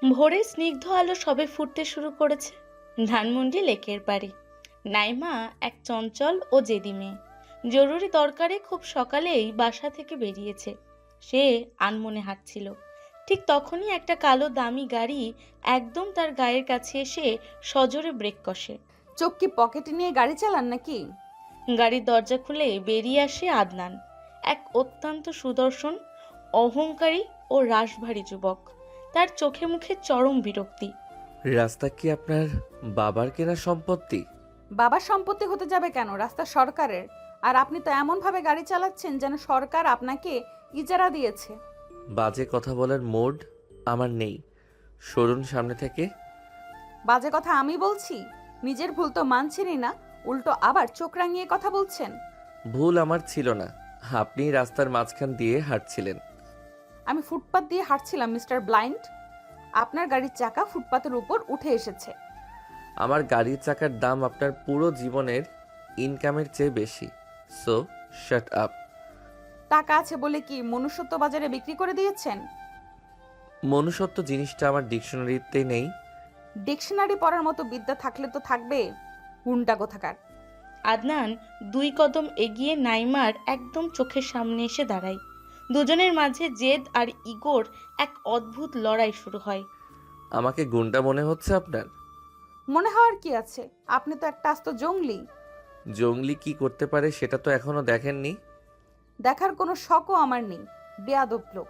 ভোরে স্নিগ্ধ আলো সবে ফুটতে শুরু করেছে। ধানমন্ডি লেকের পাড়ে নাইমা এক চঞ্চল ও জেদি মেয়ে। জরুরি দরকারে খুব সকালেই বাসা থেকে বেরিয়েছে। সে আনমনে হাঁটছিল। ঠিক তখনই একটা কালো দামি গাড়ি একদম তার গায়ের কাছে এসে সজোরে ব্রেক কষে। চোখ কি পকেটে নিয়ে গাড়ি চালান নাকি? গাড়ির দরজা খুলে বেরিয়ে আসে আদনান, এক অত্যন্ত সুদর্শন, অহংকারী ও রাশভারী যুবক। তার চোখে মুখে চরম বিরক্তি। রাস্তা কি আপনার বাবার কেনা সম্পত্তি? বাবার সম্পত্তি হতে যাবে কেন? রাস্তা সরকারের। আর আপনি তো এমন ভাবে গাড়ি চালাচ্ছেন যেন সরকার আপনাকে ইজারা দিয়েছে। বাজে কথা বলার মোড আমার নেই, সরুন সামনে থেকে। বাজে কথা আমি বলছি? নিজের ভুল তো মানছেনই না, উল্টো আবার চোখ রাঙিয়ে কথা বলছেন। ভুল আমার ছিল না, আপনি রাস্তার মাঝখান দিয়ে হাঁটছিলেন। আমি ফুটপাত দিয়ে হাঁটছিলাম মিস্টার ব্লাইন্ড। আপনার গাড়ির চাকা ফুটপাতের উপর উঠে এসেছে। আমার গাড়ির চাকার দাম আপনার পুরো জীবনের ইনকামের চেয়ে বেশি, সো শাট আপ। টাকা আছে বলে কি মনুষ্যত্ব বাজারে বিক্রি করে দিয়েছেন? মনুষ্যত্ব জিনিসটা আমার ডিকশনারিতে নেই। ডিকশনারি পড়ার মতো বিদ্যা থাকলে তো থাকবে, গুন্ডা কোথাকার। আদনান দুই কদম এগিয়ে নাইমার একদম চোখের সামনে এসে দাঁড়ায়। দুজনের মাঝে জেদ আর ইগোর এক অদ্ভুত লড়াই শুরু হয়। আমাকে গুন্ডা মনে হচ্ছে আপনার? মনে হওয়ার কি আছে? আপনি তো একটা আস্ত জঙ্গলি। জঙ্গলি কি করতে পারে সেটা তো এখনো দেখেননি। দেখার কোনো শখও আমার নেই, বেয়াদব লোক।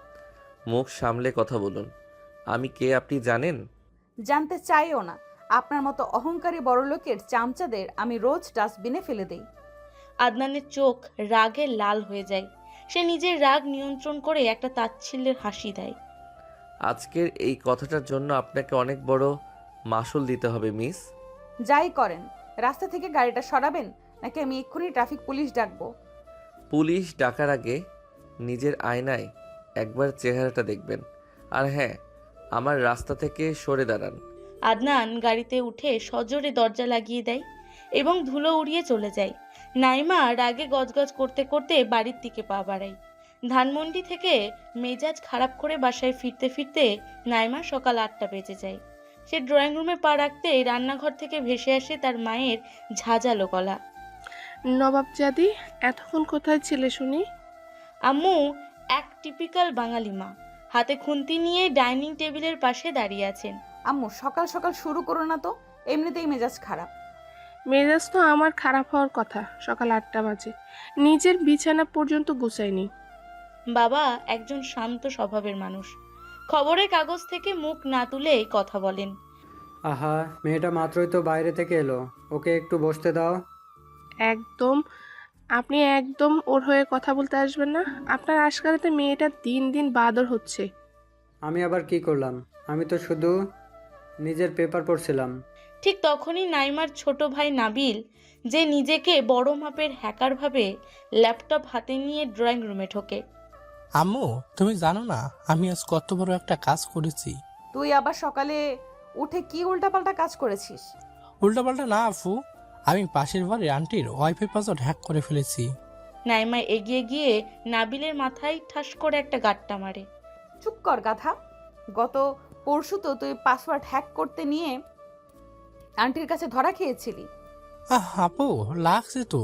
মুখ সামলে কথা বলুন। আমি কে আপনি জানেন? জানতে চাইও না। আপনার মতো অহংকারী বড়লোকের চামচাদের আমি রোজ ডাস্টবিনে ফেলে দেই। আদনানের চোখ রাগে লাল হয়ে যায়। সে নিজের রাগ নিয়ন্ত্রণ করে একটা তাচ্ছিল্যের হাসি দেয়। আজকের এই কথাটার জন্য আপনাকে অনেক বড় মাসুল দিতে হবে মিস। যাই করেন, রাস্তা থেকে গাড়িটা সরাবেন নাকি আমি এক্ষুনি ট্রাফিক পুলিশ ডাকবো। পুলিশ ডাকার আগে নিজের আয়নায় একবার চেহারাটা দেখবেন। আর হ্যাঁ, আমার রাস্তা থেকে সরে দাঁড়ান। আদনান গাড়িতে উঠে সজোরে দরজা লাগিয়ে দেয় এবং ধুলো উড়িয়ে চলে যায়। নাইমা রাগে গজগজ করতে করতে বাড়ির দিকে পা বাড়ায়। ধানমন্ডি থেকে মেজাজ খারাপ করে বাসায় ফিরতে ফিরতে নাইমা সকাল 8টা বেজে যায়। সে ড্রয়িং রুমে পা রাখতেই রান্নাঘর থেকে ভেসে আসে তার মায়ের ঝাঁঝালো গলা। নবাবজাদি, এতক্ষণ কোথায় ছিলে শুনি? আম্মু এক টিপিক্যাল বাঙালি মা, হাতে খুন্তি নিয়ে ডাইনিং টেবিলের পাশে দাঁড়িয়ে আছেন। আম্মু সকাল সকাল শুরু করো না তো, এমনিতেই মেজাজ খারাপ। মেজাজ তো আমার খারাপ হওয়ার কথা, সকাল 8টা বাজে, নিজের বিছানা পর্যন্ত গুছাইনি। বাবা একজন শান্ত স্বভাবের মানুষ, খবরের কাগজ থেকে মুখ না তুলে কথা বলেন। আহা, মেয়েটা মাত্রই তো বাইরে থেকে এলো, ওকে একটু বসতে দাও। একদম, আপনি একদম ওর হয়ে কথা বলতে আসবেন না। আপনার আজকালতে মেয়েটা দিন দিন বাদর হচ্ছে। আমি আবার কি করলাম? আমি তো শুধু নিজের পেপার পড়ছিলাম। ঠিক তখনই নাইমার ছোট ভাই নাবিল, যে নিজেকে বড় মাপের হ্যাকার ভাবে, ল্যাপটপ হাতে নিয়ে ড্রয়িং রুমে ঢোকে। আম্মু, তুমি জানো না আমি আজ কত বড় একটা কাজ করেছি? তুই আবার সকালে উঠে কি উল্টাপাল্টা কাজ করেছিস? উল্টাপাল্টা না আফু, আমি পাশের বাড়ির আন্টির ওয়াইফাই পাসওয়ার্ড হ্যাক করে ফেলেছি। নাইমা এগিয়ে গিয়ে নাবিলের মাথায় ঠাস করে একটা গাঁট্টা মারে। চুপ কর গাধা। গত পরশু তো তুই পাসওয়ার্ড হ্যাক করতে নিয়ে আন্টির কাছে ধরা খেয়েছিলি। আপু, লাগছে তো।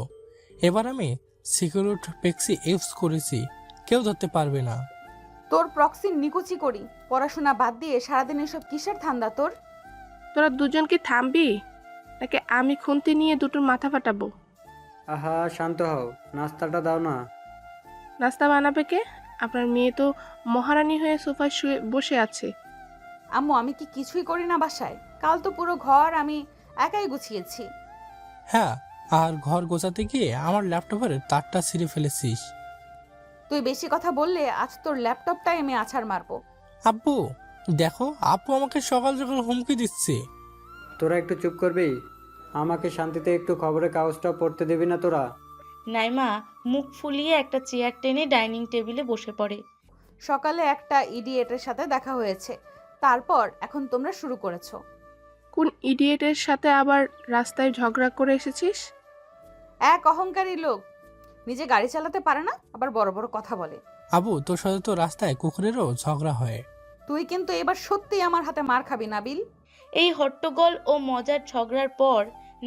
এবার আমি সিকিউরিট পেক্সি ইউজ করেছি, কেউ ধরতে পারবে না। তোর প্রক্সি নিকুচি করি। পড়াশোনা বাদ দিয়ে সারাদিন এসব কিসের ধান্দা তোর? তোরা দুজন কি থামবি, নাকি আমি খুন্তি নিয়ে দুটোর মাথা ফাটাবো? আহা, শান্ত হও, নাস্তাটা দাও না। নাস্তা বানাবে কে? আপনার মেয়ে তো মহারানী হয়ে সোফায় শুয়ে বসে আছে। আম্মু, আমি কি কিছুই করি না বাসায়? কাল তো পুরো ঘর আমি একাই গুছিয়েছি। হ্যাঁ, আর ঘর গোছাতে গিয়ে আমার ল্যাপটপের তারটা ছিঁড়ে ফেলেছিস। তুই বেশি কথা বললে আজ তোর ল্যাপটপটাই আমি আছাড় মারবো। আব্বু দেখো, আপু আমাকে সকাল সকাল হুমকি দিচ্ছে। তোরা একটু চুপ করবি? আমাকে শান্তিতে একটু খবরের কাগজটা পড়তে দিবি না তোরা? নাইমা মুখ ফুলিয়ে একটা চেয়ার টেনে ডাইনিং টেবিলে বসে পড়ে। সকালে একটা ইডিয়েটের সাথে দেখা হয়েছে, তারপর এখন তোমরা শুরু করেছো। কোন ইডিয়েটের সাথে আবার রাস্তায় ঝগড়া করে এসেছিস? এক অহংকারী লোক, নিজে গাড়ি চালাতে পারে না, আবার বড় বড় কথা বলে। আবু, তোর সাথে তো রাস্তায় কুকুরেরও ঝগড়া হয়। তুই কিন্তু এবার সত্যিই আমার হাতে মার খাবি নাবিল। এই হট্টগোল ও মজার ঝগড়ার পর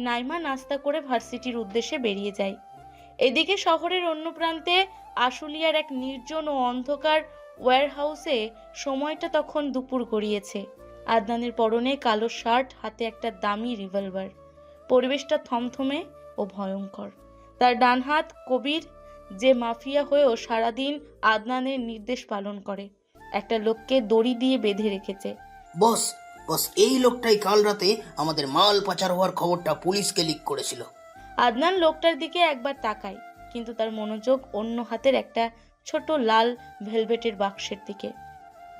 নাইমা নাস্তা করে ভার্সিটির উদ্দেশ্যে বেরিয়ে যায়। এদিকে শহরের অন্য প্রান্তে আশুলিয়ার এক নির্জন ও অন্ধকার ওয়্যারহাউসে সময়টা তখন দুপুর গড়িয়েছে। আদনানের পরনে কালো শার্ট, হাতে একটা দামি রিভলভার। পরিবেশটা থমথমে ও ভয়ঙ্কর। তার ডান হাত কবির, যে মাফিয়া হয়েও সারাদিন আদনানের নির্দেশ পালন করে, একটা লোককে দড়ি দিয়ে বেঁধে রেখেছে। বস বস এই লোকটাই কাল রাতে আমাদের মাল পাচার হওয়ার খবরটা পুলিশকে লিক করেছিল। আদনান লোকটার দিকে একবার তাকায়, কিন্তু তার মনোযোগ অন্য হাতের একটা ছোট লাল ভেলভেটের বাক্সের দিকে।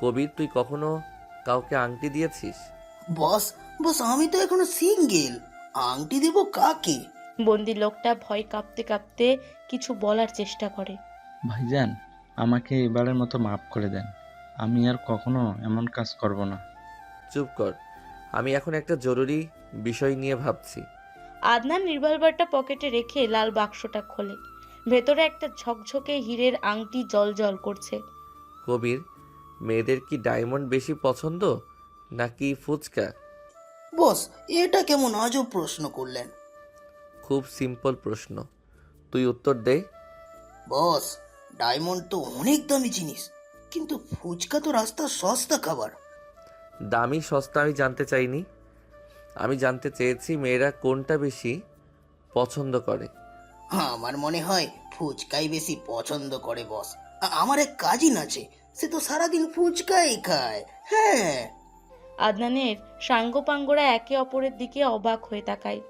কবির, তুই কখনো কাউকে আংটি দিয়েছিস? বস বস আমি তো এখনো সিঙ্গেল, আংটি দেব কাকে? বন্দি লোকটা ভয় কাঁপতে কাঁপতে কিছু বলার চেষ্টা করে। ভাইজান, আমাকে এবারের মতো মাফ করে দেন। আমি আর কখনো এমন কাজ করব না। চুপ কর, আমি এখন একটা জরুরি বিষয় নিয়ে ভাবছি। আদনান রিভলভারটা পকেটে রেখে লাল বাক্সটা খোলে। ভেতরে একটা ঝকঝকে হীরের আংটি জ্বলজ্বল করছে। কবির, মেয়েদের কি ডায়মন্ড বেশি পছন্দ নাকি ফুচকা? বস এটা কেমন আজব প্রশ্ন করলেন? খুব সিম্পল প্রশ্ন, তুই উত্তর দে। বস ডায়মন্ড তো অনেক দামি জিনিস, কিন্তু ফুচকা তো রাস্তার সস্তা খাবার। দামি সস্তা আমি জানতে চাইনি, আমি জানতে চেয়েছি মেয়েরা কোনটা বেশি পছন্দ করে। আমার মনে হয় ফুচকাই বেশি পছন্দ করে বস। আমার এক কাজিন আছে, সে তো সারাদিন ফুচকাই খায়। হ্যাঁ। আদনানের সাঙ্গপাঙ্গরা একে অপরের দিকে অবাক হয়ে তাকায়।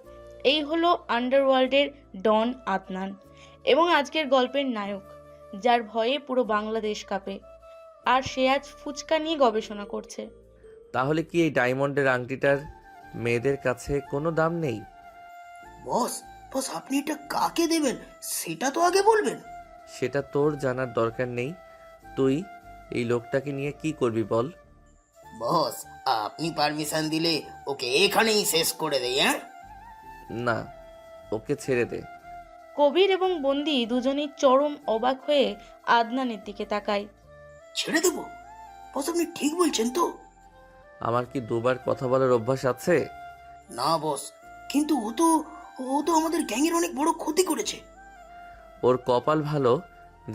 এই হলো আন্ডারওয়ার্ল্ডের ডন আদনান, এবং আজকের গল্পের নায়ক, যার ভয়ে পুরো বাংলাদেশ কাঁপে। আর সে আজ ফুচকা নিয়ে গবেষণা করছে। তাহলে কি এই ডায়মন্ডের আংটিটার মেয়েদের কাছে কোনো দাম নেই? বস বস আপনি এটা কাকে দেবেন সেটা তো আগে বলবেন। সেটা তোর জানার দরকার নেই। তুই এই লোকটাকে নিয়ে কি করবি বল? বস আপনি পারমিশন দিলে ওকে এখানেই শেষ করে দেই। হ্যাঁ না, ওকে ছেড়ে দে। কবির এবং বন্দি দুজনেই চরম অবাক হয়ে আদনানের দিকে তাকায়। ছেড়ে দেবো? বস আপনি ঠিক বলছেন তো? আমার কি দুবার কথা বলার অভ্যাস আছে? না বস, কিন্তু ও তো আমাদের গ্যাংয়ের অনেক বড় ক্ষতি করেছে। ওর কপাল ভালো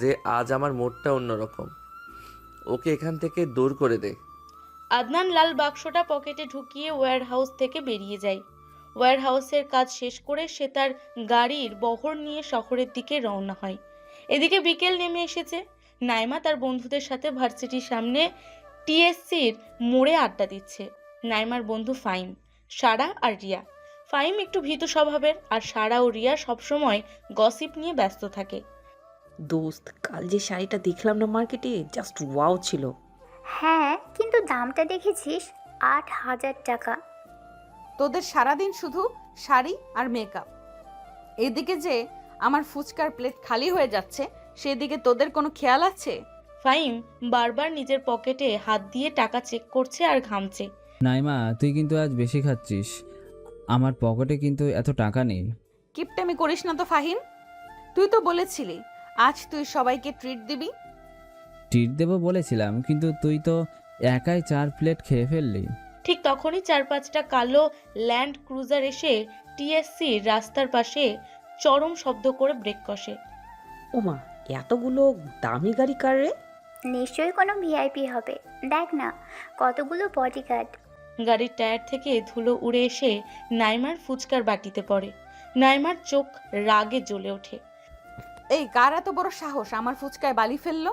যে আজ আমার মুডটা অন্যরকম। ওকে এখান থেকে দূর করে দে। আদনান লাল বাক্সটা পকেটে ঢুকিয়ে ওয়্যারহাউস থেকে বেরিয়ে যায়। ওয়্যারহাউসের কাজ শেষ করে সে তার গাড়ির বহর নিয়ে শহরের দিকে রওনা হয়। এদিকে বিকেল নেমে এসেছে। নাইমা তার বন্ধুদের সাথে ভার্সিটির সামনে টিএসসির মোড়ে আড্ডা দিচ্ছে। নাইমার বন্ধু ফাইম, সারা আর রিয়া। ফাইম একটু ভীতু স্বভাবের, আর সারা ও রিয়া সবসময় গসিপ নিয়ে ব্যস্ত থাকে। দোস্ত, কাল যে শাড়িটা দেখলাম না মার্কেটে, জাস্ট ওয়াও ছিল। হ্যাঁ, কিন্তু দামটা দেখেছিস? 8,000 টাকা। তোদের সারাদিন শুধু শাড়ি আর মেকআপ। এদিকে যে আমার ফুচকার প্লেট খালি হয়ে যাচ্ছে, সেদিকে তোদের কোনো খেয়াল আছে? ফাইম বারবার নিজের পকেটে হাত দিয়ে টাকা চেক করছে আর ঘামছে। নাইমা, তুই কিন্তু আজ বেশি খাচ্ছিস। আমার পকেটে কিন্তু এত টাকা নেই। কিপটামি করিস না তো ফাহিম। তুই তো বলেছিলি আজ তুই সবাইকে ট্রিট দিবি। ট্রিট দেবো বলেছিলাম, কিন্তু তুই তো একাই 4 প্লেট খেয়ে ফেললি। ঠিক তখনই 4-5টা কালো ল্যান্ড ক্রুজার এসে টিএসসির রাস্তার পাশে চরম শব্দ করে ব্রেক কষে। ওমা, এতগুলো দামি গাড়ি কার রে? নিশ্চয়ই কোনো ভিআইপি হবে। দেখ না কতগুলো বডিগার্ড। গাড়ির টায়ার থেকে ধুলো উড়ে এসে নাইমার ফুচকার বাটিতে পড়ে। নাইমার চোখ রাগে জ্বলে ওঠে। এই কার এত বড় সাহস আমার ফুচকায় বালি ফেললো?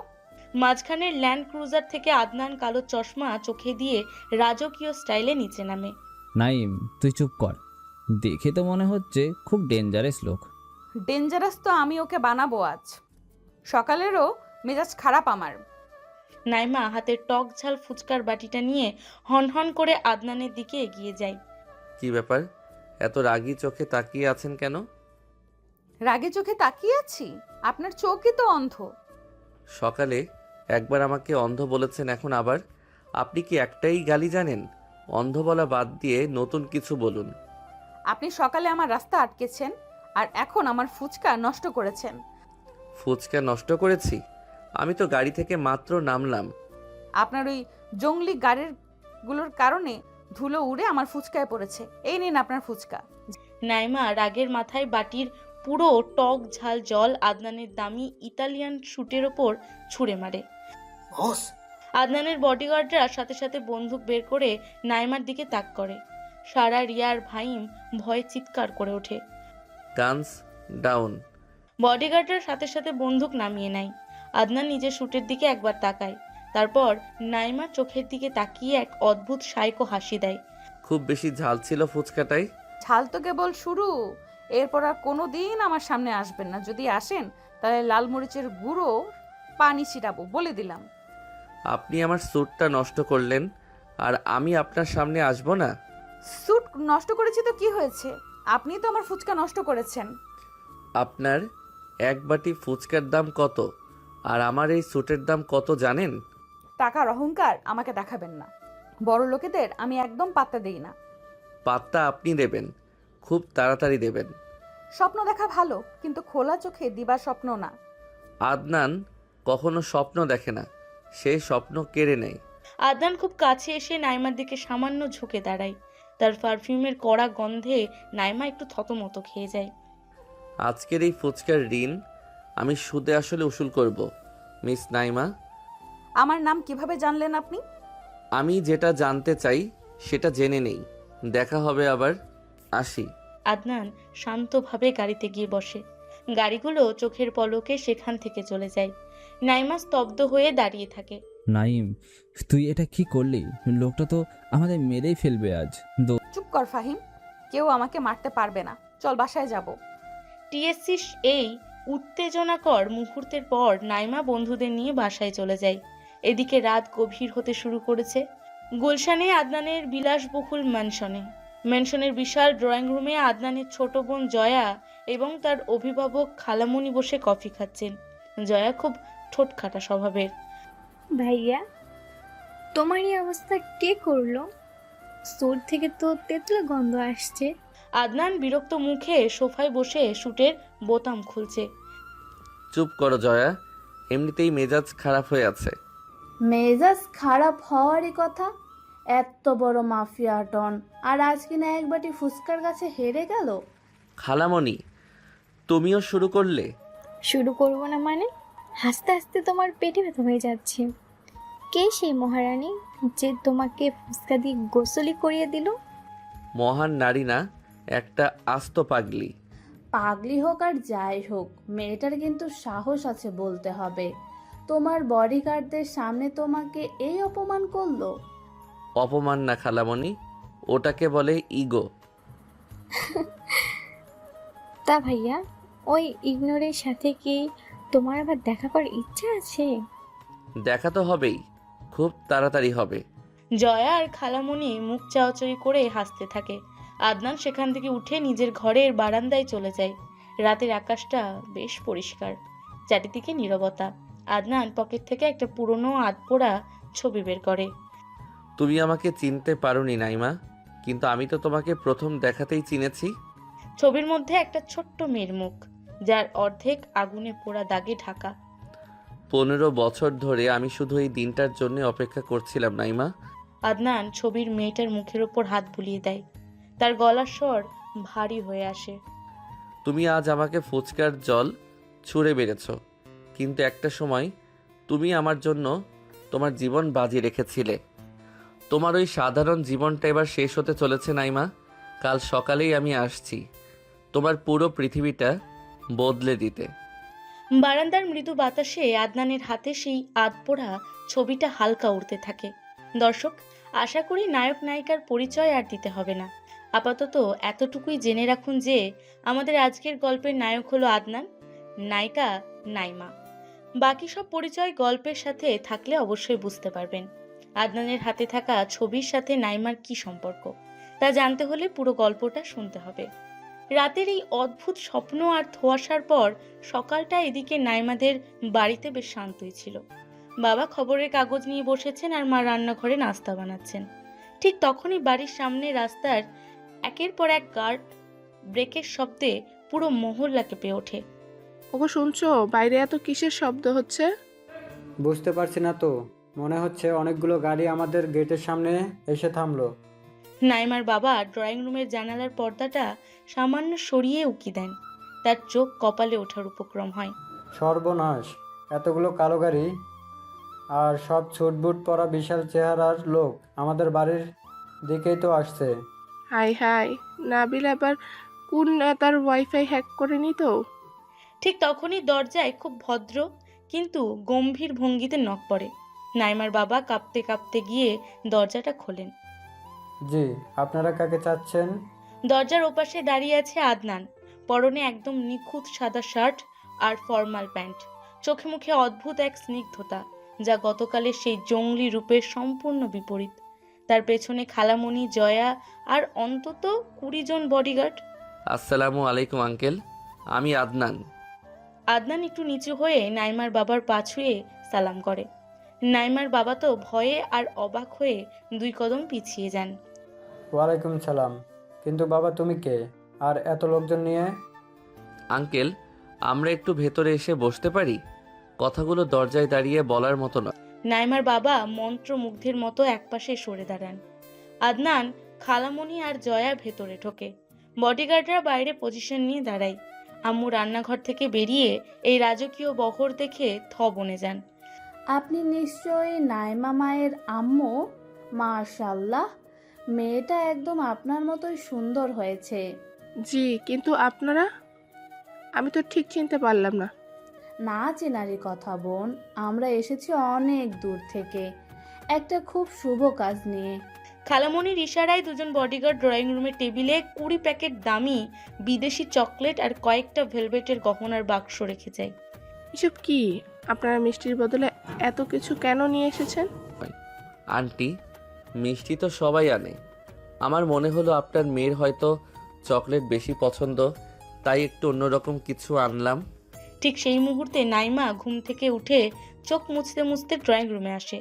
মাঝখানের ল্যান্ড ক্রুজার থেকে আদনান কালো চশমা চোখে দিয়ে রাজকীয় স্টাইলে নিচে নামে। নাইম, তুই চুপ কর। দেখে তো মনে হচ্ছে খুব ডেঞ্জারাস লোক। ডেঞ্জারাস তো আমি ওকে বানাবো আজ। সকালেরও মেজাজ খারাপ আমার। নাইমা হাতের টক ঝাল ফুচকার বাটিটা নিয়ে হনহন করে আদনানের দিকে এগিয়ে যায়। কি ব্যাপার, এত রাগী চোখে তাকিয়ে আছেন কেন? রাগে চোখে তাকিয়ে আছি? আপনার চোখই তো অন্ধ। সকালে একবার আমাকে অন্ধ বলেছেন, এখন আবার? আপনি কি একটাই গালি জানেন? অন্ধ বলা বাদ দিয়ে নতুন কিছু বলুন। আপনি সকালে আমার রাস্তা আটকেছেন, আর এখন আমার ফুচকা নষ্ট করেছেন। ফুচকা নষ্ট করেছি? আমি তো গাড়ি থেকে মাত্র নামলাম। আপনার ওই জঙ্গলি গাড়িগুলোর কারণে ধুলো উড়ে আমার ফুচকায় পড়েছে। এই নিন আপনার ফুচকা। নাইমা রাগের মাথায় বাটির পুরো টক ঝাল জল আদনানের দামি ইতালিয়ান স্যুটের ওপর ছুঁড়ে মারে। বস, আদনানের বডিগার্ডরা সাথে সাথে বন্দুক বের করে নাইমার দিকে তাক করে। সারা রিয়ার ভাইম ভয়ে চিৎকার করে ওঠে। Guns down. বডিগার্ডরা সাথে সাথে বন্দুক নামিয়ে নেয়। আদনান নিজের শুটের দিকে একবার তাকায়, তারপর নাইমার চোখের দিকে তাকিয়ে এক অদ্ভুত সাইকো হাসি দেয়। খুব বেশি ঝাল ছিল ফুচকাটাই। ঝাল তো কেবল শুরু, এরপর আর কোনো দিন আমার সামনে আসবেন না। যদি আসেন তাহলে লাল মরিচের গুঁড়ো পানি ছিটাবো, বলে দিলাম। আপনি আমার স্যুটটা নষ্ট করলেন, আর আমি আপনার সামনে আসবো না? স্যুট নষ্ট করেছি তো কি হয়েছে? আপনি তো আমার ফুচকা নষ্ট করেছেন। আপনার এক বাটি ফুচকার দাম কত, আর আমার এই স্যুটের দাম কত জানেন? টাকার অহংকার আমাকে দেখাবেন না। বড় লোকেদের আমি একদম পাত্তা দেই না। পাত্তা আপনি দেবেন, খুব তাড়াতাড়ি দেবেন। স্বপ্ন দেখা ভালো, কিন্তু খোলা চোখে দিবার স্বপ্ন না। আদনান কখনো স্বপ্ন দেখে না, সেই স্বপ্ন কেড়ে নেয়। আদনান খুব কাছে এসে নাইমার দিকে সামান্য ঝুঁকে দাঁড়ায়। তার পারফিউমের কড়া গন্ধে নাইমা একটু থতমত খেয়ে যায়। আজকের এই ফুচকার ঋণ আমি সুদে আসলে উসুল করব, মিস নাইমা। আমার নাম কিভাবে জানলেন আপনি? আমি যেটা জানতে চাই সেটা জেনে নেই। দেখা হবে আবার, আসি। আদনান শান্তভাবে গাড়িতে গিয়ে বসে। গাড়িগুলো চোখের পলকে সেখান থেকে চলে যায়। নাইমা স্তব্ধ হয়ে দাঁড়িয়ে থাকে। নাইম, তুই এটা কি করলি? লোকটা তো আমাদের মেরেই ফেলবে আজ। চুপ কর ফাহিম, কেউ আমাকে মারতে পারবে না। চল বাসায় যাব। টিএসসি এই উত্তেজনাকর মুহূর্তের পর নাইমা বন্ধুদের নিয়ে বাসায় চলে যায়। এদিকে রাত গভীর হতে শুরু করেছে। গুলশানে আদনানের বিলাসবহুল ম্যানশনের বিশাল ড্রয়িং রুমে আদনানের ছোট বোন জয়া এবং তার অভিভাবক খালামণি বসে কফি খাচ্ছেন। জয়া খুব ঠোঁটকাটা স্বভাবের। ভাইয়া, তোমার এই অবস্থা কে করলো? স্টোর থেকে তো তেঁতুল গন্ধ আসছে। আদনান বিরক্ত মুখে সোফায় বসে শুটের বোতাম খুলছে। চুপ করো জয়া, এমনিতেই মেজাজ খারাপ হয়ে আছে। মেজাজ খারাপ হওয়ারই কথা। এত বড় মাফিয়া ডন, আর আজ কিনা এক বাটি ফুচকার কাছে হেরে গেল। খালামণি, তুমিও শুরু করলে? শুরু করবো না মানে? হাসতে হাসতে তোমার পেটে ব্যথা হয়ে যাচ্ছে। কে সেই মহারানী যে তোমাকে ফুচকা দিয়ে গোসলি করিয়ে দিল? মহান নারী না, একটা আস্ত পাগলি। পাগলি হোক আর যাই হোক, মেয়েটার কিন্তু সাহস আছে বলতে হবে। তোমার বডিগার্ডদের সামনে তোমাকে এই অপমান করলো। অপমান না খালামণি, ওটাকে বলে ইগো। তা ভাইয়া, ওই ইগনোরের সাথে কি তোমার আবার দেখা করার ইচ্ছা আছে? দেখা তো হবেই, খুব তাড়াতাড়ি হবে। জয়া আর খালামণি মুখ চাওয়াচড়ি করে হাসতে থাকে। আদনান সেখান থেকে উঠে নিজের ঘরের বারান্দায় চলে যায়। রাতের আকাশটা বেশ পরিষ্কার, চারিদিকে নীরবতা। আদনান পকেট থেকে একটা পুরনো আধপোড়া ছবি বের করে। তুমি আমাকে চিনতে পারোনি নাইমা, কিন্তু আমি তো তোমাকে প্রথম দেখাতেই চিনেছি। ছবির মধ্যে একটা ছোট্ট মেয়ের মুখ, যার অর্ধেক আগুনে পোড়া দাগে ঢাকা। 15 বছর ধরে আমি শুধু এই দিনটার জন্য অপেক্ষা করছিলাম নাইমা। আদনান ছবির মেয়েটার মুখের ওপর হাত বুলিয়ে দেয়। তার গলার স্বর ভারী হয়ে আসে। তুমি আজ আমাকে ফুচকার জল ছুঁড়ে বেড়েছ, কিন্তু একটা সময় তুমি আমার জন্য তোমার জীবন বাজি রেখেছিলে। তোমার ওই সাধারণ জীবনটা এবার শেষ হতে চলেছে নাইমা। কাল সকালেই আমি আসছি তোমার পুরো পৃথিবীটা বদলে দিতে। বারান্দার মৃদু বাতাসে আদনানের হাতে সেই আধপোড়া ছবিটা হালকা উড়তে থাকে। দর্শক, আশা করি নায়ক নায়িকার পরিচয় আর দিতে হবে না। আপাতত এতটুকুই জেনে রাখুন যে আমাদের আজকের গল্পের নায়ক হলো আদনান, নায়িকা নাইমা। বাকি সব পরিচয় গল্পের সাথে থাকলে অবশ্যই বুঝতে পারবেন। আদনানের হাতে থাকা ছবির সাথে নাইমার কি সম্পর্ক, তা জানতে হলে পুরো গল্পটা শুনতে হবে। রাতের এই অদ্ভুত স্বপ্ন আর ধোঁয়াশার পর সকালটা এদিকে নাইমাদের বাড়িতে বেশ শান্তই ছিল। বাবা খবরের কাগজ নিয়ে বসেছেন আর মা রান্নাঘরে নাস্তা বানাচ্ছেন। ঠিক তখনই বাড়ির সামনে রাস্তার একের পর এক গার্ড ব্রেকের শব্দে পুরো মহল্লা কেঁপে ওঠে। ওগো শুনছো, বাইরে এত কিসের শব্দ হচ্ছে? বুঝতে পারছি না তো, মনে হচ্ছে অনেকগুলো গাড়ি আমাদের গেটের সামনে এসে থামলো। নাইমার বাবা ড্রয়িং রুমের জানালার পর্দাটা সামান্য সরিয়ে উকি দেন। তার চোখ কপালে ওঠার উপক্রম হয়। সর্বনাশ, এতগুলো কালো গাড়ি আর সব ছুটবুট পরা বিশাল চেহারার লোক আমাদের বাড়ির দিকেই তো আসছে। হাই হাই, নাবিল আবার কোন তার ওয়াইফাই হ্যাক করে নি তো? ঠিক তখনই দরজায় খুব ভদ্র কিন্তু গম্ভীর ভঙ্গিতে নক পড়ে। নাইমার বাবা কাঁপতে কাঁপতে গিয়ে দরজাটা খোলেন। জি, আপনারা কাকে চাচ্ছেন? দরজার ওপাশে দাঁড়িয়ে আছে আদনান। পরনে একদম নিখুঁত সাদা শার্ট আর ফর্মাল প্যান্ট। চোখে মুখে অদ্ভুত এক স্নিগ্ধতা, যা গতকালের সেই জঙ্গলি রূপের সম্পূর্ণ বিপরীত। তার পেছনে খালামণি, জয়া আর অন্তত 20 জন বডিগার্ড। আসসালামু আলাইকুম আঙ্কেল, আমি আদনান। আদনান একটু নিচু হয়ে নাইমার বাবার পা ছুঁয়ে সালাম করে। নাইমার বাবা তো ভয়ে আর অবাক হয়ে 2 কদম পিছিয়ে যান। ওয়ালাইকুম সালাম। কিন্তু বাবা, তুমি কে আর এত লোকজন নিয়ে? আঙ্কেল, আমরা একটু ভেতরে এসে বসতে পারি? কথাগুলো দরজায় দাঁড়িয়ে বলার মতো নয়। নাইমার বাবা মন্ত্রমুগ্ধের মতো একপাশে সরে দাঁড়ান। আদনান, খালামণি আর জয়া ভেতরে ঢোকে। বডিগার্ডরা বাইরে পজিশন নিয়ে দাঁড়ায়। আম্মু রান্নাঘর থেকে বেরিয়ে এই রাজকীয় বহর দেখে থ বনে যান। আপনি নিশ্চয়ই নাইমা মায়ের আম্মু? মাশাল্লাহ, মেয়েটা একদম আপনার মতোই সুন্দর হয়েছে। জি, কিন্তু আপনারা? আমি তো ঠিক চিনতে পারলাম না। না চেনারই কথা বোন, আমরা এসেছি অনেক দূর থেকে একটা খুব শুভ কাজ নিয়ে। খালামণির ইশারায় 2 জন বডিগার্ড ড্রয়িং রুমের টেবিলে 20 প্যাকেট দামি বিদেশি চকলেট আর কয়েকটা ভেলভেটের গহনার বাক্স রেখে যায়। এসব কি? আপনারা মিষ্টির বদলে এত কিছু কেন নিয়ে এসেছেন? আন্টি, মিষ্টি তো সবাই আনে। আমার মনে হলো আপনার মেয়ের হয়তো চকলেট বেশি পছন্দ, তাই একটু অন্যরকম কিছু আনলাম। ঠিক সেই মুহূর্তে নাইমা ঘুম থেকে উঠে চোখ মুছতে মুছতে ড্রয়িং রুমে আসে।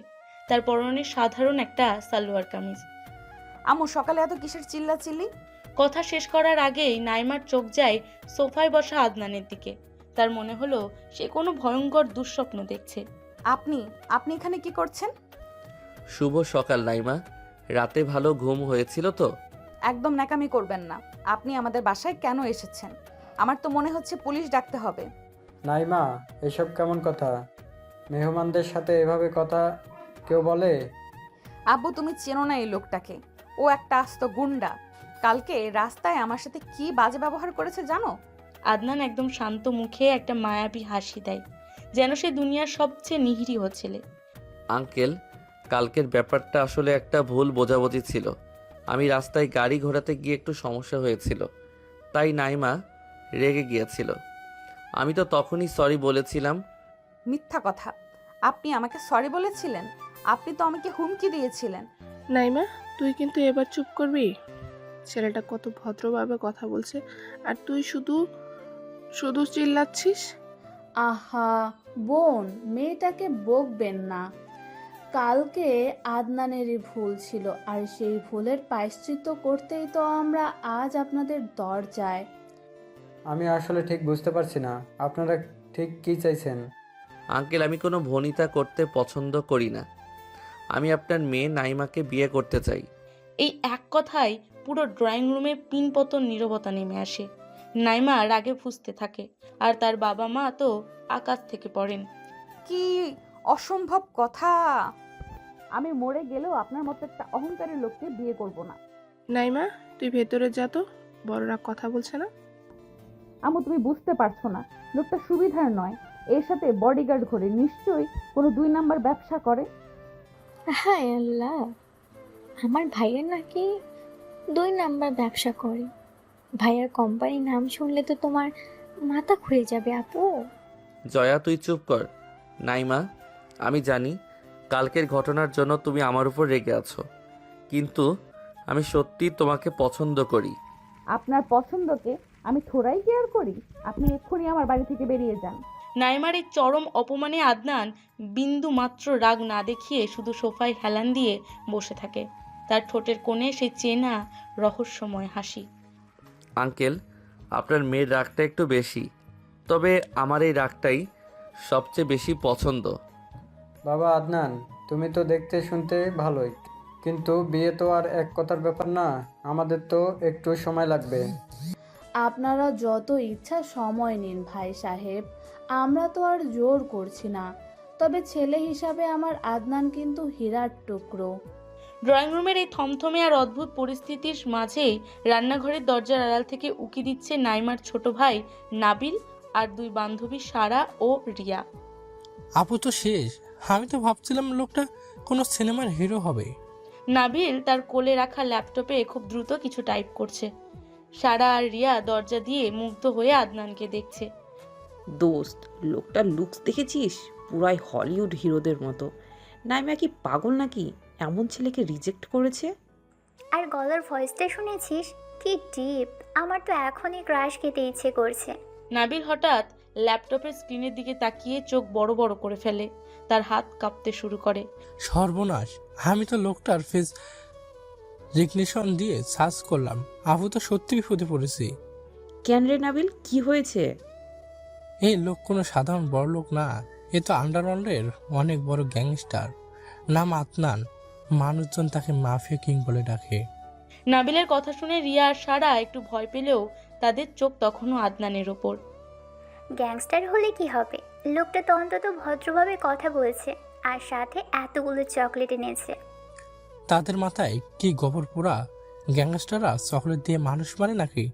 তার পরনে সাধারণ একটা সালোয়ার কামিজ। আম্মু, সকালে এত কিসের চিল্লাচিল্লি? কথা শেষ করার আগেই নাইমার চোখ যায় সোফায় বসা আদনানের দিকে। তার মনে হলো সে কোনো ভয়ঙ্কর দুঃস্বপ্ন দেখছে। আপনি আপনি এখানে কি করছেন? শুভ সকাল নাইমা, রাতে ভালো ঘুম হয়েছিল তো? একদম ন্যাকামি করবেন না। আপনি আমাদের বাসায় কেন এসেছেন? আমার তো মনে হচ্ছে পুলিশ ডাকতে হবে। নাইমা, এসব কেমন কথা? মেহমানদের সাথে এভাবে কথা কেউ বলে? আব্বু, তুমি চেনো না এই লোকটাকে। ও একটা আস্ত গুন্ডা। কালকে রাস্তায় আমার সাথে কি বাজে ব্যবহার করেছে জানো? আদনান একদম শান্ত মুখে একটা মায়াবী হাসি দেয়, যেন সে দুনিয়ার সবচেয়ে নিরীহ ছেলে। আঙ্কেল, কালকের ব্যাপারটা আসলে একটা ভুল বোঝাবুঝি ছিল। আমি রাস্তায় গাড়ি ঘোরাতে গিয়ে একটু সমস্যা হয়েছিল, তাই নাইমা রেগে গিয়েছিল। আমি তো তখনই সরি বলেছিলাম। মিথ্যা কথা। আপনি আমাকে সরি বলেছিলেন? আপনি তো আমাকে হুমকি দিয়েছিলেন। নাইমা, তুই কিন্তু এবার চুপ করবি? ছেলেটা কত ভদ্রভাবে কথা বলছে আর তুই শুধু শুধু চিল্লাচ্ছিস। আহা বোন, মেয়েটাকে বকবেন না। কালকে আদনানেরই ভুল ছিল, আর সেই ভুলের প্রায়শ্চিত্ত করতেই তো আমরা আজ আপনাদের দরজায়। আমি আসলে ঠিক বুঝতে পারছি না আপনারা ঠিক কি চাইছেন। আঙ্কেল, আমি কোনো ভনিতা করতে পছন্দ করি না। আমি আপনার মেয়ে নাইমাকে বিয়ে করতে চাই। এই এক কথায় পুরো ড্রয়িং রুমে পিনপতন নীরবতা নেমে আসে। নাইমা রাগে ফুঁসতে থাকে আর তার বাবা মা তো আকাশ থেকে পড়েন। কি অসম্ভব কথা! আমি মরে গেলেও আপনার মতো একটা অহংকারী লোককে বিয়ে করব না। নাইমা, তুই ভেতরে যা তো, বড়রা কথা বলছে না। আম্মু, তুমি বুঝতে পারছো না, লোকটা সুবিধার নয়। এর সাথে বডিগার্ড ঘোরে, নিশ্চয়ই কোনো 2 নাম্বার ব্যবসা করে। হায় আল্লাহ, আমার ভাইয়ের নাকি 2 নাম্বার ব্যবসা করে। ভাইয়ার কোম্পানির নাম শুনলে তো তোমার মাথা ঘুরে যাবে আপু। জয়া, তুই চুপ কর। নাইমা, আমি জানি কালকের ঘটনার জন্য তুমি আমার উপর রেগে আছো, কিন্তু আমি সত্যি তোমাকে পছন্দ করি। আপনার পছন্দকে আমি থোড়াই কেয়ার করি? আপনি এক্ষুনি আমার বাড়ি থেকে বেরিয়ে যান। নাইমার এই চরম অপমানে আদনান বিন্দু মাত্র রাগ না দেখিয়ে শুধু সোফায় হেলান দিয়ে বসে থাকে। তার ঠোঁটের কোণে সেই চেনা রহস্যময় হাসি। আঙ্কেল, আপনার মেয়ের রাগটা একটু বেশি, তবে আমার এই রাগটাই সবচেয়ে বেশি পছন্দ। বাবা আদনান, তুমি তো দেখতে শুনতে ভালোই, কিন্তু বিয়ে তো আর এক কথার ব্যাপার না, আমাদের তো একটু সময় লাগবে। আপনারা যত ইচ্ছা সময় নিন ভাই সাহেব, আমরা তো আর জোর করছি না। তবে ছেলে হিসাবে আমার আদনান কিন্তু হীরার টুকরো। ড্রয়িং রুমের এই থমথমে আর অদ্ভুত পরিস্থিতির মাঝেই রান্নাঘরের দরজার আড়াল থেকে উকি দিচ্ছে নাইমার ছোট ভাই নাবিল আর দুই বান্ধবী সারা ও রিয়া। আপু তো শেষ। আমি তো ভাবছিলাম লোকটা কোনো সিনেমার হিরো হবে। নাবিল তার কোলে রাখা ল্যাপটপে খুব দ্রুত কিছু টাইপ করছে। সারা আর রিয়া দরজা দিয়ে মুগ্ধ হয়ে আদনানকে দেখছে। দোস্ত, লোকটার লুকস দেখেছিস? পুরাই হলিউড হিরোদের মতো। নাইমা কি পাগল নাকি এমন ছেলেকে রিজেক্ট করেছে? আর গলার ভয়েসটা শুনেছিস? কি ডিপ! আমার তো এখনই ক্রাশ খেতে ইচ্ছে করছে। নাবিল হঠাৎ ল্যাপটপের স্ক্রিনের দিকে তাকিয়ে চোখ বড় বড় করে ফেলে। তার হাত কাঁপতে শুরু করে। সর্বনাশ, আমি তো লোকটার ফেস রিকগনিশন দিয়ে সার্চ করলাম। আপু তো সত্যি বিপদে পড়েছি। কেন রে নাবিল, কি হয়েছে? এই লোক কোনো সাধারণ বড় লোক না, এ তো আন্ডারওয়ার্ল্ডের অনেক বড় গ্যাংস্টার। নাম আদনান, মানুষজন তাকে মাফিয়া কিং বলে ডাকে। নাবিলের কথা শুনে রিয়া আর সারা একটু ভয় পেলেও তাদের চোখ তখনও আদনানের ওপর। গ্যাংস্টার হলে কি হবে? লোকটা তো অন্তত ভদ্রভাবে কথা বলছে, আর সাথে এতগুলো চকলেট এনেছে। তাদের মাথায় কি গোবর পোড়া? গ্যাংস্টাররা চকলেট দিয়ে মানুষ মারে নাকি?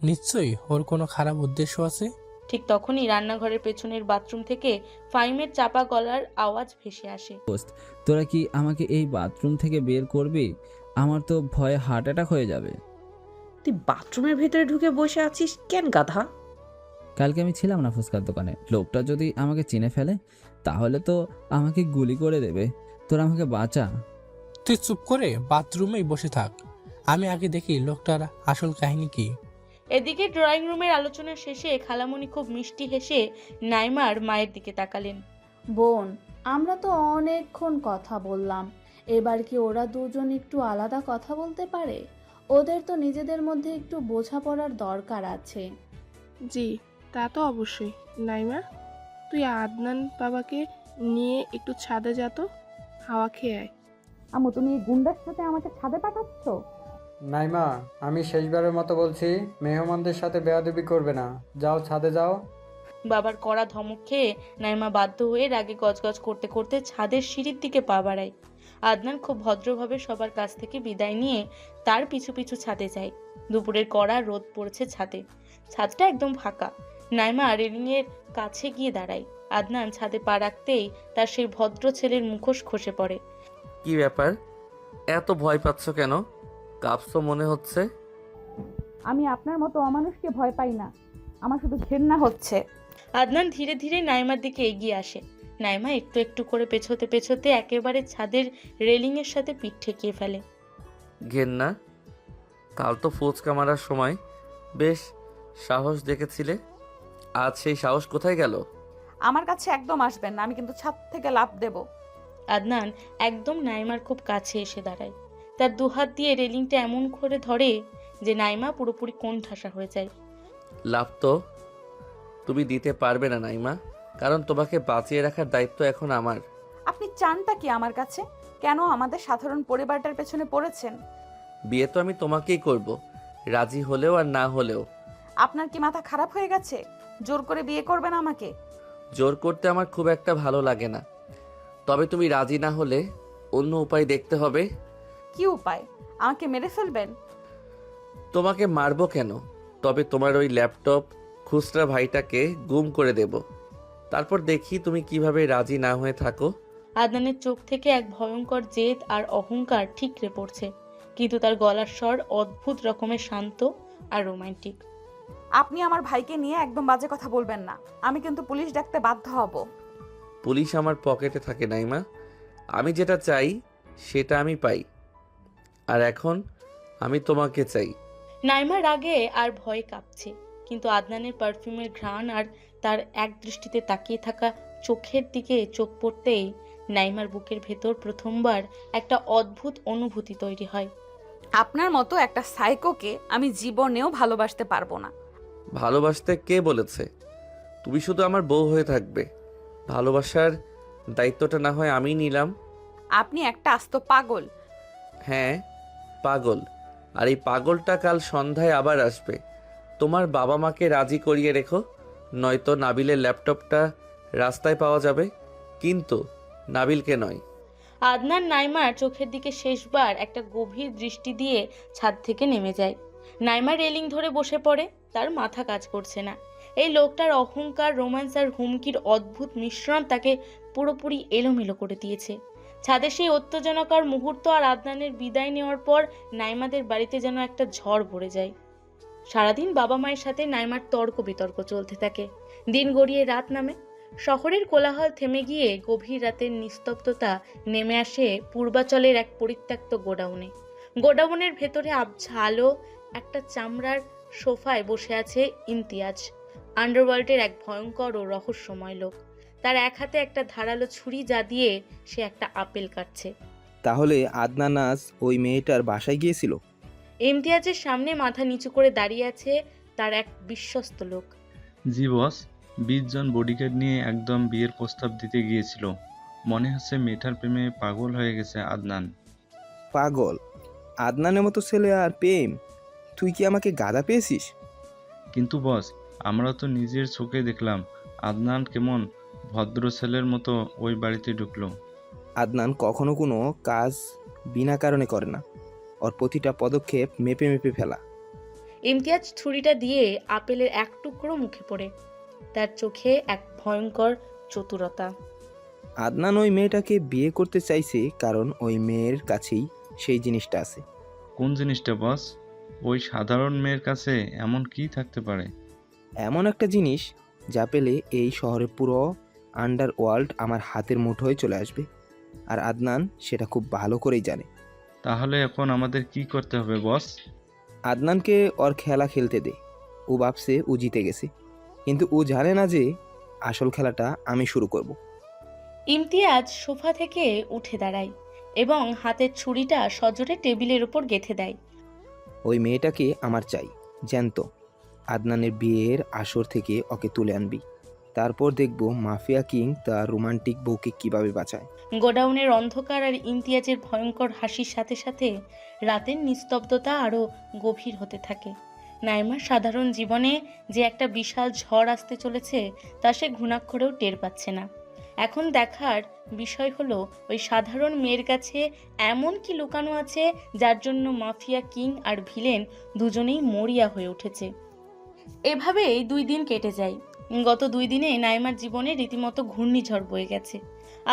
নিশ্চয়ই ওর কোনো খারাপ উদ্দেশ্য আছে। ঠিক তখনই রান্নাঘরের পেছনের বাথরুম থেকে ফাইমের চাপা গলার আওয়াজ ভেসে আসে। তোরা কি আমাকে এই বাথরুম থেকে বের করবি? আমার তো ভয়ে হার্ট অ্যাটাক হয়ে যাবে। তুই বাথরুমের ভেতরে ঢুকে বসে আছিস কেন গাধা? কালকে আমি ছিলাম না ফুচকার দোকানে। লোকটা যদি আমাকে চিনে ফেলে তাহলে তো আমাকে গুলি করে দেবে। তোরা আমাকে বাঁচা। তুই চুপ করে বাথরুমেই বসে থাক, আমি আগে দেখি লোকটার আসল কাহিনী কি। এদিকে ড্রয়িং রুমের আলোচনা শেষে খালামণি খুব মিষ্টি হেসে নাইমার মায়ের দিকে তাকালেন। বোন, আমরা তো অনেকক্ষণ কথা বললাম, এবার কি ওরা দুজন একটু আলাদা কথা বলতে পারে? ওদের তো নিজেদের মধ্যে একটু বোঝাপড়ার দরকার আছে। জি, তা তো অবশ্যই। নাইমা, তুই আদনান বাবাকে নিয়ে একটু ছাদে যা তো, হাওয়া খেয়ে আয়। আম্মু, তুমি এই গুন্ডার সাথে আমাকে ছাদে পাঠাচ্ছ? নাইমা, আমি শেষবারের মতো বলছি, মেহমানদের সাথে বেয়াদবি করবে না। যাও, ছাদে যাও। বাবার কড়া ধমক খেয়ে নাইমা বাধ্য হয়ে রাগে গজগজ করতে করতে ছাদের সিঁড়ির দিকে পা বাড়ায়। আদনান খুব ভদ্রভাবে সবার কাছ থেকে বিদায় নিয়ে তার পিছু পিছু ছাদে যায়। দুপুরের কড়া রোদ পড়েছে ছাদে। ছাদটা একদম ফাঁকা। নাইমা রেলিংয়ের কাছে গিয়ে দাঁড়ায়। আদনান ছাদে পা রাখতেই তার সেই ভদ্র ছেলের মুখোশ খসে পড়ে। কি ব্যাপার, এত ভয় পাচ্ছ কেন? কাঁপছো মনে হচ্ছে। আমি আপনার মতো অমানুষকে ভয় পাই না, আমার শুধু ঘৃণা হচ্ছে। আদনান ধীরে ধীরে নাইমার দিকে এগিয়ে আসে। নাইমা একটু একটু করে পেছোতে পেছোতে একেবারে ছাদের রেলিংয়ের সাথে পিঠ ঠেকিয়ে ফেলে। ঘেন্না, কাল তো ফুচকা মারার সময় বেশ সাহস দেখেছিলে, আজ সেই সাহস কোথায় গেল? আমার কাছে একদম আসবেন না, আমি কিন্তু ছাদ থেকে লাফ দেব। আদনান একদম নাইমার খুব কাছে এসে দাঁড়ায়। তার দুহাত দিয়ে রেলিংটা এমন করে ধরে যে নাইমা পুরোপুরি কোণঠাসা হয়ে যায়। লাভ তো তুমি দিতে পারবে না নাইমা, কারণ তোমাকে বাঁচিয়ে রাখার দায়িত্ব এখন আমার। আপনি চানটা কি আমার কাছে? কেন আমাদের সাধারণ পরিবারটার পেছনে পড়েছেন? বিয়ে তো আমি তোমাকেই করব, রাজি হলেও আর না হলেও। আপনার কি মাথা খারাপ হয়ে গেছে? জোর করে বিয়ে করবেন আমাকে? জোর করতে আমার খুব একটা ভালো লাগে না, তবে তুমি রাজি না হলে অন্য উপায় দেখতে হবে। কি উপায়? আমাকে মেরে ফেলবেন? তোমাকে মারবো কেন, তবে তোমার ওই ল্যাপটপ খুচরা ভাইটাকে গুম করে দেব, তারপর দেখি তুমি কিভাবে রাজি না হয়ে থাকো। আদনানের চোখ থেকে এক ভয়ঙ্কর জেদ আর অহংকার ঠিকরে পড়ছে, কিন্তু তার গলার স্বর অদ্ভুত রকমের শান্ত আর রোমান্টিক। আপনি আমার ভাইকে নিয়ে একদম বাজে কথা বলবেন না, আমি কিন্তু পুলিশ ডাকতে বাধ্য হব। পুলিশ আমার পকেটে থাকে নাইমা, আমি যেটা চাই সেটা আমি পাই, আর এখন আমি তোমাকে চাই। নাইমা রাগে আর ভয়ে কাঁপছে, কিন্তু আদনানের পারফিউমের ঘ্রাণ আর তার এক দৃষ্টিতে তাকিয়ে থাকা চোখের দিকে চোখ পড়তেই নাইমার বুকের ভেতর প্রথমবার একটা অদ্ভুত অনুভূতি তৈরি হয়। আপনার মতো একটা সাইকোকে আমি জীবনেও ভালোবাসতে পারবো না। ভালোবাসতে কে বলেছে? তুমি শুধু আমার বউ হয়ে থাকবে, ভালোবাসার দায়িত্বটা না হয় আমিই নিলাম। আপনি একটা আস্ত পাগল। হ্যাঁ, পাগল। আর এই পাগলটা কাল সন্ধ্যায় আবার আসবে। তোমার বাবা মাকে রাজি করিয়ে রেখো, নয়তো নাবিলের ল্যাপটপটা রাস্তায় পাওয়া যাবে, কিন্তু নাবিলকে নয়। আদনান নাইমার চোখের দিকে শেষবার একটা গভীর দৃষ্টি দিয়ে ছাদ থেকে নেমে যায়। নাইমা রেলিং ধরে বসে পড়ে, তার মাথা কাজ করছে না। এই লোকটার অহংকার, রোম্যান্স আর হুমকির অদ্ভুত মিশ্রণ তাকে পুরোপুরি এলোমেলো করে দিয়েছে। ছাদে সেই উত্তেজনাকর মুহূর্ত আর আদনানের বিদায় নেওয়ার পর নাইমাদের বাড়িতে যেন একটা ঝড় ভরে যায়। সারাদিন বাবা মায়ের সাথে নাইমার তর্ক বিতর্ক চলতে থাকে। দিন গড়িয়ে রাত নামে। শহরের কোলাহল থেমে গিয়ে গভীর রাতের নিস্তব্ধতা নেমে আসে পূর্বাচলের এক পরিত্যক্ত গোডাউনে। গোডাউনের ভেতরে আবছা আলো, একটা চামড়ার সোফায় বসে আছে ইমতিয়াজ, আন্ডারওয়ার্ল্ডের এক ভয়ঙ্কর ও রহস্যময় লোক। তার এক হাতে একটা ধারালো ছুরি, যা দিয়ে সে একটা আপেল কাটছে। তাহলে আদনান আজ ওই মেয়েটার বাসায় গিয়েছিল? ইমতিয়াজের সামনে মাথা নিচু করে দাঁড়িয়ে আছে তার এক বিশ্বস্ত লোক। জি বস, 20 জন বডিগার্ড নিয়ে একদম বিয়ের প্রস্তাব দিতে গিয়েছিল। মনে হচ্ছে মেয়েটার প্রেমে পাগল হয়ে গেছে আদনান। পাগল? আদনানের মতো ছেলে আর প্রেম? তুই কি আমাকে গাধা পেয়েছিস? কিন্তু বস, আমরা তো নিজের চোখে দেখলাম আদনান কেমন ভদ্র ছেলের মতো ওই বাড়িতে ঢুকলো। আদনান কখনো কোনো কাজ বিনা কারণে করে না, ওর প্রতিটা পদক্ষেপ মেপে মেপে ফেলা। ইমতিয়াজ ছুরিটা দিয়ে আপেলের এক টুকরো মুখে পড়ে, তার চোখে এক ভয়ঙ্কর চতুরতা। আদনান ওই মেয়েটাকে বিয়ে করতে চাইছে কারণ ওই মেয়ের কাছেই সেই জিনিসটা আছে। কোন জিনিসটা বস? ওই সাধারণ মেয়ের কাছে এমন কি থাকতে পারে? এমন একটা জিনিস যা পেলে এই শহরের পুরো আন্ডারওয়ার্ল্ড আমার হাতের মুঠোয় চলে আসবে, আর আদনান সেটা খুব ভালো করেই জানে। তাহলে এখন আমাদের কি করতে হবে বস? আদনানকে ওর খেলা খেলতে দে। ও ভাবছে ও জিতে গেছে, কিন্তু ও জানে না যে আসল খেলাটা আমি শুরু করব। ইমতিয়াজ সোফা থেকে উঠে দাঁড়ায় এবং হাতের ছুরিটা সজোরে টেবিলের উপর গেঁথে দেয়। ওই মেয়েটাকে আমার চাই, জ্যান্ত। আদনানের বিয়ের আসর থেকে ওকে তুলে আনবি, তারপর দেখব মাফিয়া কিং তার রোমান্টিক বউকে কিভাবে বাঁচায়। গোডাউনের অন্ধকার আর ইমতিয়াজের ভয়ঙ্কর হাসির সাথে সাথে রাতের নিস্তব্ধতা আরও গভীর হতে থাকে। নাইমার সাধারণ জীবনে যে একটা বিশাল ঝড় আসতে চলেছে তা সে ঘুণাক্ষরেও টের পাচ্ছে না। এখন দেখার বিষয় হলো ওই সাধারণ মেয়ের কাছে এমন কি লুকানো আছে যার জন্য মাফিয়া কিং আর ভিলেন দুজনেই মরিয়া হয়ে উঠেছে। এভাবেই 2 দিন কেটে যায়। গত 2 দিনে নাইমার জীবনে রীতিমতো ঘূর্ণিঝড় বয়ে গেছে।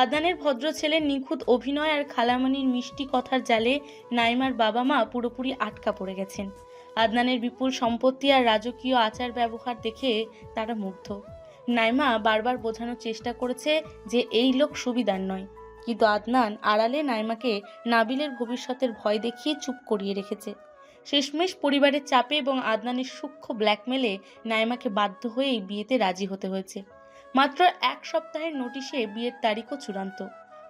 আদনানের ভদ্র ছেলের নিখুঁত অভিনয় আর খালামানির মিষ্টি কথার জালে নাইমার বাবা মা পুরোপুরি আটকা পড়ে গেছেন। আদনানের বিপুল সম্পত্তি আর রাজকীয় আচার ব্যবহার দেখে তারা মুগ্ধ। নাইমা বারবার বোঝানোর চেষ্টা করেছে যে এই লোক সুবিধার নয়, কিন্তু আদনান আড়ালে নাইমাকে নাবিলের ভবিষ্যতের ভয় দেখিয়ে চুপ করিয়ে রেখেছে। শেষমেশ পরিবারের চাপে এবং আদনানের সূক্ষ্ম ব্ল্যাকমেলে নাইমাকে বাধ্য হয়েই বিয়েতে রাজি হতে হয়েছে। মাত্র 1 সপ্তাহের নোটিশে বিয়ের তারিখও চূড়ান্ত।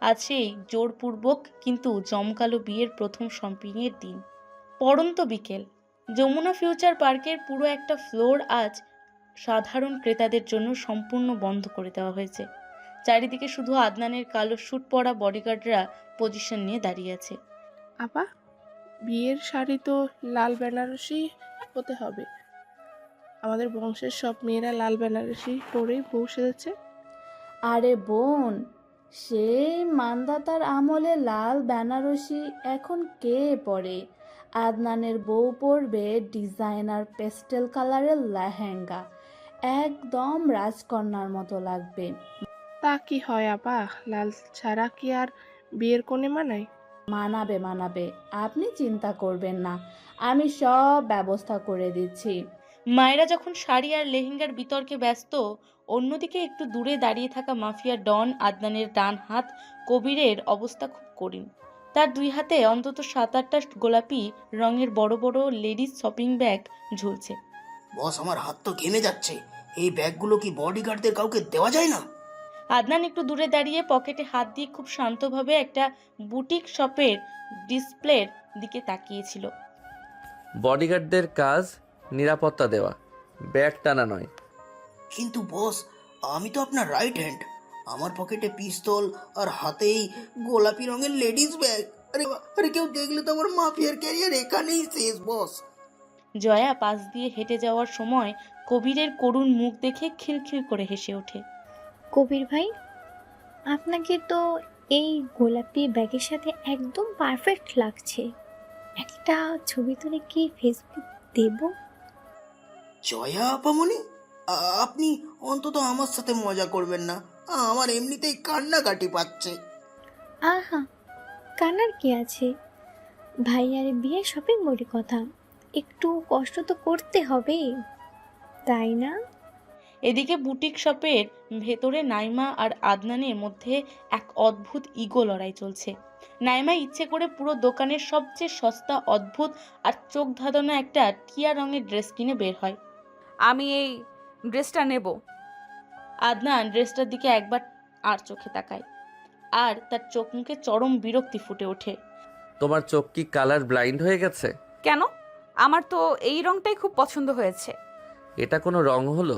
আজ সেই জোরপূর্বক কিন্তু জমকালো বিয়ের প্রথম শপিংয়ের দিন। পড়ন্ত বিকেল। যমুনা ফিউচার পার্কের পুরো একটা ফ্লোর আজ সাধারণ ক্রেতাদের জন্য সম্পূর্ণ বন্ধ করে দেওয়া হয়েছে। চারিদিকে শুধু আদনানের কালো স্যুট পরা বডিগার্ডরা পজিশন নিয়ে দাঁড়িয়ে আছে। আপা, বিয়ের শাড়ি তো লাল বেনারসি হতে হবে। আমাদের বংশের সব মেয়েরা লাল বেনারসি পরেই বউ সেজেছে। আরে বোন, সেই মান্দাতার আমলে লাল বেনারসি এখন কে পরে? আদনানের বউ পরবে ডিজাইনার পেস্টেল কালারের লেহেঙ্গা, একদম রাজকন্যার মতো লাগবে। তা কি হয় আপা, লাল ছাড়া কি আর বিয়ের কোণে মানায়? মানাবে মানাবে, আপনি চিন্তা করবেন না, আমি সব ব্যবস্থা করে দিচ্ছি। মায়েরা যখন শাড়ি আর লেহেঙ্গার বিতর্কে ব্যস্ত, অন্যদিকে একটু দূরে দাঁড়িয়ে থাকা মাফিয়া ডন আদনানের ডান হাত কবিরের অবস্থা খুব করুণ। তার 2 হাতে অন্তত 7-8টা গোলাপি রঙের বড় বড় লেডিস শপিং ব্যাগ ঝুলছে। বস, আমার হাত তো ঘেমে যাচ্ছে। এই ব্যাগগুলো কি বডিগার্ডদের কাউকে দেওয়া যায় না? আদনান একটু দূরে দাঁড়িয়ে পকেটে হাত দিয়ে খুব শান্তভাবে একটা বুটিক শপের ডিসপ্লের দিকে তাকিয়েছিল। বডিগার্ডদের কাজ নিরাপত্তা দেওয়া, ব্যাগ টানা নয়। কিন্তু বস, আমি তো আপনার রাইট হ্যান্ড, আমার পকেটে পিস্তল আর হাতেই গোলাপি রঙের লেডিস ব্যাগ। আরে কেউ দেখলে তো আমার মাফিয়ার ক্যারিয়ার এখানেই শেষ বস। জয়া পাশ দিয়ে হেঁটে যাওয়ার সময় কবিরের করুণ মুখ দেখে খিলখিল করে হেসে ওঠে। কবির ভাই, আপনাকে তো এই গোলাপি ব্যাগের সাথে একদম পারফেক্ট লাগছে। একটা ছবি তুলে কি ফেসবুক দেব? জয়া আপামনি, আপনি অন্তত আমার সাথে মজা করবেন না? আমার এমনিতেই কান্নাকাটি পাচ্ছে। আহা, কান্নার কি আছে? ভাইয়ার বিয়ে শপিং বলে কথা, একটু কষ্ট তো করতে হবে, তাই না? এদিকে বুটিক শপের ভেতরে নাইমা আর আদনানের মধ্যে এক অদ্ভুত ইগো লড়াই চলছে। নাইমা ইচ্ছে করে পুরো দোকানের সবচেয়ে সস্তা, অদ্ভুত আর চোখ ধাঁধানো একটা টিয়া রঙের ড্রেস কিনে বের হয়। আমি এই ড্রেসটা নেব। আদনান ড্রেসটার দিকে একবার আর চোখে তাকায়, আর তার চোখ মুখে চরম বিরক্তি ফুটে ওঠে। তোমার চোখ কি কালার ব্লাইন্ড হয়ে গেছে? কেন? আমার তো এই রংটাই খুব পছন্দ হয়েছে। এটা কোনো রং হলো?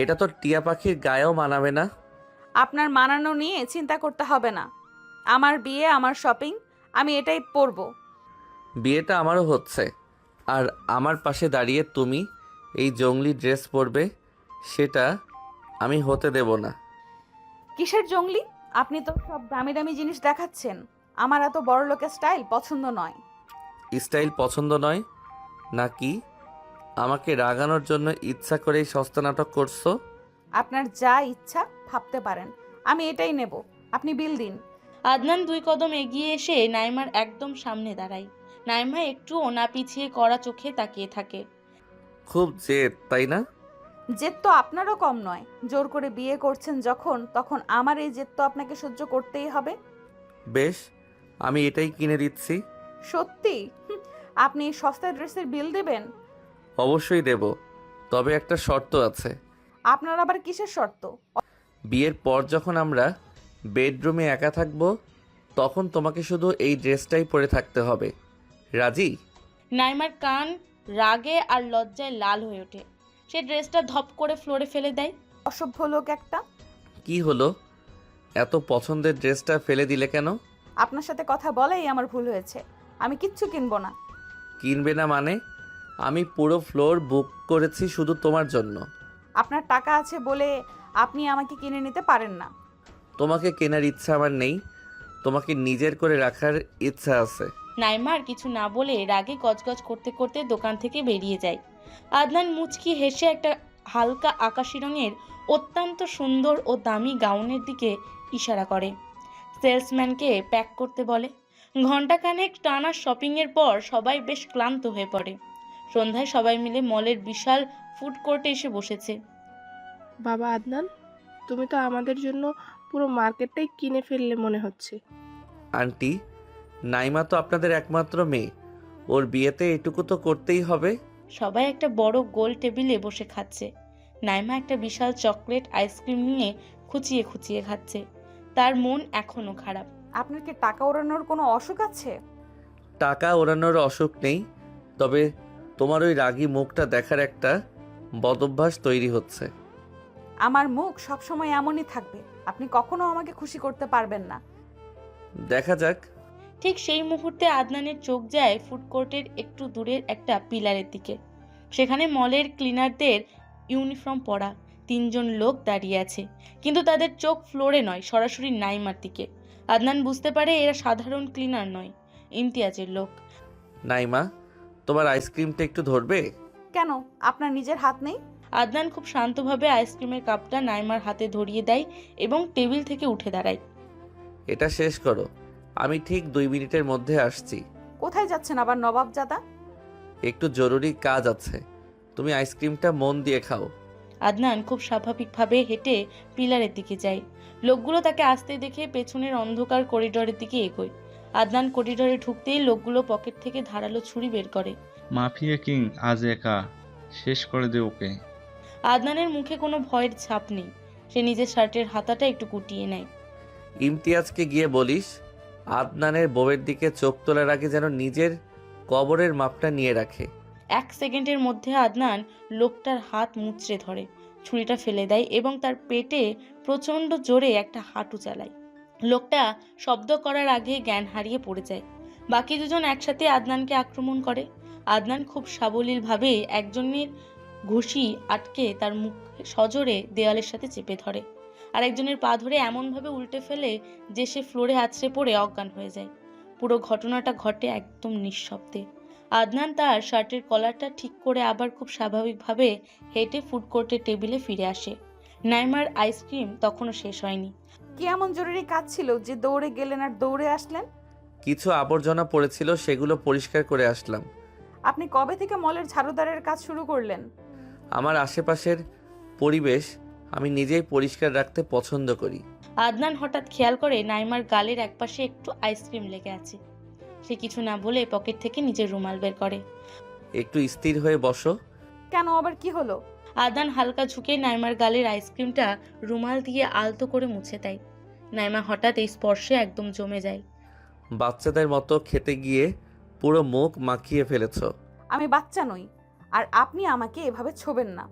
এটা তো টিয়া পাখির গায়েও মানাবে না। আপনার মানানো নিয়ে চিন্তা করতে হবে না। আমার বিয়ে, আমার শপিং, আমি এটাই পরবো। বিয়েটা আমারও হচ্ছে, আর আমার পাশে দাঁড়িয়ে তুমি এই জংলি ড্রেস পরবে, সেটা আমি হতে দেব না। কিসের জঙ্গলি? আপনি তো সব দামি দামি জিনিস দেখাচ্ছেন। আমার এত বড় লোকের স্টাইল পছন্দ নয়। স্টাইল পছন্দ নয় নাকি আমাকে রাগানোর জন্য ইচ্ছা করেই সস্তা নাটক করছো? আপনার যা ইচ্ছা ভাবতে পারেন, আমি এটাই নেব। আপনি বিল দিন। আদনান 2 কদম এগিয়ে এসে নাইমার একদম সামনে দাঁড়ায়। নাইমা একটুও না পিছিয়ে কড়া চোখে তাকিয়ে থাকে। খুব জেদ, তাই না? জেদ তো আপনারও কম নয়। জোর করে বিয়ে করছেন যখন, তখন আমার এই জেদ তো আপনাকে সহ্য করতেই হবে। বেশ, আমি এটাই কিনে দিচ্ছি। সত্যি? আপনি সস্তা ড্রেসের বিল দেবেন? অবশ্যই দেব, তবে একটা শর্ত আছে। আপনার আবার কিসের শর্ত? বিয়ের পর যখন আমরা বেডরুমে একা থাকবো, তখন তোমাকে শুধু এই ড্রেসটাই পরে থাকতে হবে। রাজি? নাইমার কান রাগে আর লজ্জায় লাল হয়ে ওঠে। সে ড্রেসটা ধপ করে ফ্লোরে ফেলে দেয়। অসভ্য লোক একটা। কি হলো, এত পছন্দের ড্রেসটা ফেলে দিলে কেন? আপনার সাথে কথা বলাই আমার ভুল হয়েছে। আমি কিচ্ছু কিনবো না। কিনবে না মানে? আমি পুরো ফ্লোর বুক করেছি শুধু তোমার জন্য। আপনার টাকা আছে বলে আপনি আমাকে কিনে নিতে পারেন না। তোমাকে কেনার ইচ্ছা আমার নেই, তোমাকে নিজের করে রাখার ইচ্ছা আছে। নাইমা আর কিছু না বলে রাগে গজগজ করতে করতে দোকান থেকে বেরিয়ে যায়। আদনান মুচকি হেসে একটা হালকা আকাশি রঙের অত্যন্ত সুন্দর ও দামি গাউনের দিকে ইশারা করে। সেলসম্যানকে প্যাক করতে বলে। ঘণ্টাখানেক টানা শপিংয়ের পর সবাই বেশ ক্লান্ত হয়ে পড়ে। সন্ধ্যায় সবাই মিলে মলের বিশাল ফুড কোর্টে এসে বসেছে। বাবা আদনান, তুমি তো আমাদের জন্য পুরো মার্কেটটাই কিনে ফেললে মনে হচ্ছে। আন্টি, নাইমা তো আপনাদের একমাত্র মেয়ে, ওর বিয়েতে এটুকু তো করতেই হবে। সবাই একটা বড় গোল টেবিলে বসে খাচ্ছে। নাইমা একটা বিশাল চকলেট আইসক্রিম নিয়ে খুঁচিয়ে খুঁচিয়ে খাচ্ছে। তার মন এখনো খারাপ। আপনার কি টাকা ওড়ানোর কোনো অসুখ আছে? টাকা ওড়ানোর অসুখ নেই, তবে তোমার ওই রাগী মুখটা দেখার একটা বদভ্যাস তৈরি হচ্ছে। আমার মুখ সবসময় এমনই থাকবে। আপনি কখনো আমাকে খুশি করতে পারবেন না। দেখা যাক। ঠিক সেই মুহূর্তে আদনানের চোখ যায় ফুড কোর্টের একটু দূরের একটা পিলারের দিকে। সেখানে মলের ক্লিনারদের ইউনিফর্ম পরা 3 জন লোক দাঁড়িয়ে আছে, কিন্তু তাদের চোখ ফ্লোরে নয়, সরাসরি নাইমার দিকে। আদনান বুঝতে পারে এরা সাধারণ ক্লিনার নয়, ইমতিয়াজের লোক। নাইমা, তোমার আইসক্রিমটা একটু ধরবে? কেন, আপনার নিজের হাত নেই? আদনান খুব শান্তভাবে আইসক্রিমের কাপটা নাইমার হাতে ধরিয়ে দেয় এবং টেবিল থেকে উঠে দাঁড়ায়। এটা শেষ করো, আমি ঠিক 2 মিনিটের মধ্যে আসছি। কোথায় যাচ্ছেন আবার নবাবজাদা? একটু জরুরি কাজ আছে, তুমি আইসক্রিমটা মন দিয়ে খাও। আদনান খুব স্বাভাবিকভাবে হেঁটে পিলারের দিকে যায়। লোকগুলো তাকে আসতে দেখে পেছনের অন্ধকার করিডোরের দিকে এগোয়। আদনান করিডোরে ঢুকতেই লোকগুলো পকেট থেকে ধারালো ছুরি বের করে। মাফিয়া কিং আজ একা, শেষ করে দে ওকে। আদনানের মুখে কোনো ভয়ের ছাপ নেই। সে নিজের শার্টের হাতাটা একটু গুটিয়ে নেয়। ইমতিয়াজকে গিয়ে বলিস আদনানের বউয়ের দিকে চোখ তোলার আগে যেন নিজের কবরের মাপটা নিয়ে রাখে। 1 সেকেন্ডের মধ্যে আদনান লোকটার হাত মুচড়ে ধরে। ছুরিটা ফেলে দেয় এবং তার পেটে প্রচণ্ড জোরে একটা হাঁটু চালায়। লোকটা শব্দ করার আগে জ্ঞান হারিয়ে পড়ে যায়। বাকি দুজন একসাথে আদনানকে আক্রমণ করে। আদনান খুব সাবলীলভাবে একজনের ঘুষি আটকে তার মুখ সজোরে দেওয়ালের সাথে চেপে ধরে, আর একজনের পা ধরে এমনভাবে উল্টে ফেলে যে সে ফ্লোরে আছড়ে পড়ে অজ্ঞান হয়ে যায়। পুরো ঘটনাটা ঘটে একদম নিঃশব্দে। আদনান তার শার্টের কলারটা ঠিক করে আবার খুব স্বাভাবিকভাবে হেঁটে ফুড কোর্টের টেবিলে ফিরে আসে। নাইমার আইসক্রিম তখনও শেষ হয়নি। কি এমন জরুরি কাজ ছিল যে দৌড়ে গেলেন আর দৌড়ে আসলেন? কিছু আবর্জনা পড়েছিল, সেগুলো পরিষ্কার করে আসলাম। আপনি কবে থেকে মলের ঝাড়ুদারের কাজ শুরু করলেন? আমার আশেপাশের পরিবেশ আমি নিজেই পরিষ্কার রাখতে পছন্দ করি। আদনান হঠাৎ খেয়াল করে নাইমার গালের একপাশে একটু আইসক্রিম লেগে আছে। সে কিছু না বলে পকেট থেকে নিজের রুমাল বের করে। একটু স্থির হয়ে বসো। কেন, আবার কি হলো? আদনান হালকা ঝুঁকে নাইমার গালের আইসক্রিমটা রুমাল দিয়ে আলতো করে মুছে দেয়। নাইমা হঠাৎ এই স্পর্শে একদম জমে যায়। বাচ্চাদের মতো খেতে গিয়ে পুরো মুখ মাখিয়ে ফেলেছ। আমি বাচ্চা নই, আর আপনি আমাকে এভাবে ছোবেন না।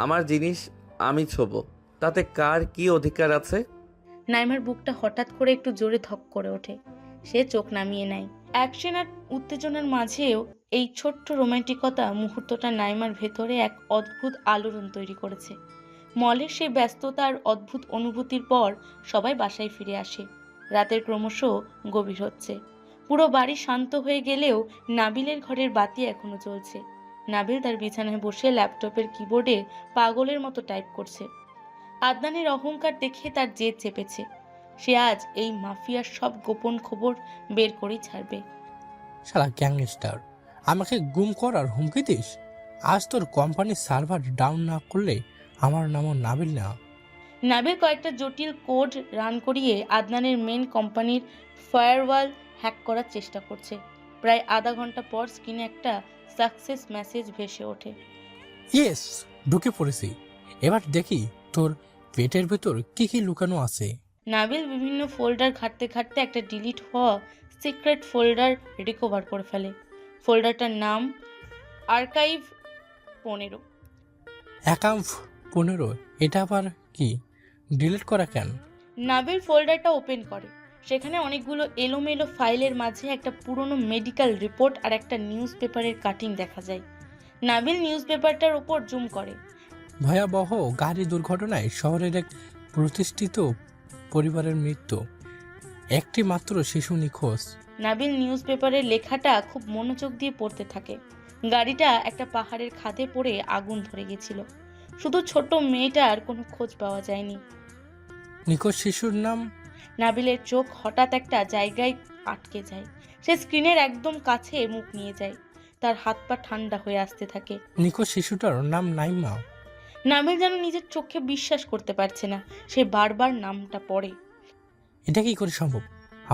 আমার জিনিস আমি ছোবো, তাতে কার কি অধিকার আছে? নাইমার বুকটা হঠাৎ করে একটু জোরে ধক করে ওঠে। সে চোখ নামিয়ে নেয়। অ্যাকশন আর উত্তেজনার মাঝেও এই ছোট্ট রোমান্টিকতা মুহূর্তটা নাইমার ভেতরে এক অদ্ভুত আলোড়ন তৈরি করেছে। মলের সেই ব্যস্ততা আর অদ্ভুত অনুভূতির পর সবাই বাসায় ফিরে আসে। রাতের ক্রমশ গভীর হচ্ছে। পুরো বাড়ি শান্ত হয়ে গেলেও নাবিলের ঘরের বাতি এখনো জ্বলছে। নাবিল তার বিছানায় বসে ল্যাপটপের কিবোর্ডে পাগলের মতো টাইপ করছে। আদনানের অহংকার দেখে তার জেদ চেপেছে। সে আজ এই মাফিয়ার সব গোপন খবর বের করেই ছাড়বে। শালা গ্যাংস্টার, আমাকে গুম করার হুমকি দিস? আজ তোর কোম্পানির সার্ভার ডাউন না করলে আমার নামও নাবিল না। নাবিল কয়েকটা জটিল কোড রান করিয়ে আদনানের মেন কোম্পানির ফায়ারওয়াল হ্যাক করার চেষ্টা করছে। প্রায় আধা ঘন্টা পর স্ক্রিনে একটা সাকসেস মেসেজ ভেসে ওঠে। ইয়েস, ঢুকে পড়েছি। এবার দেখি তোর পেটের ভেতর কি কি লুকানো আছে। নাবিল বিভিন্ন ফোল্ডার ঘাঁটতে ঘাঁটতে একটা ডিলিট হওয়া সিক্রেট ফোল্ডার রিকভার করে ফেলে। ফোল্ডারটার নাম আর্কাইভ 15। অ্যাকাউন্ট 15? এটা আবার কি? ডিলিট করা কেন? নাবিল ফোল্ডারটা ওপেন করে। সেখানে অনেকগুলো এলোমেলো ফাইলের মাঝে একটা পুরনো মেডিকেল রিপোর্ট আর একটা নিউজ পেপারের কাটিং দেখা যায়। নাবিল নিউজ পেপারটার ওপর জুম করে। ভয়াবহ গাড়ি দুর্ঘটনায় শহরের এক প্রতিষ্ঠিত পরিবারের মৃত্যু, একটি মাত্র শিশু নিখোঁজ। নাবিল নিউজ পেপারের লেখাটা খুব মনোযোগ দিয়ে পড়তে থাকে। গাড়িটা একটা পাহাড়ের খাদে পড়ে আগুন ধরে গেছিল। শুধু ছোট মেয়েটার কোনো খোঁজ পাওয়া যায়নি। নিখোঁজ শিশুর নাম? নাবিলের চোখ হঠাৎ একটা জায়গায় আটকে যায়। সে স্ক্রিনের একদম কাছে মুখ নিয়ে যায়। তার হাত পা ঠান্ডা হয়ে আসতে থাকে। নিখোঁজ শিশুটার নাম নাইমা। নাবিল যেন নিজের চোখে বিশ্বাস করতে পারছে না। সে বারবার নামটা পড়ে। এটা কি করে সম্ভব?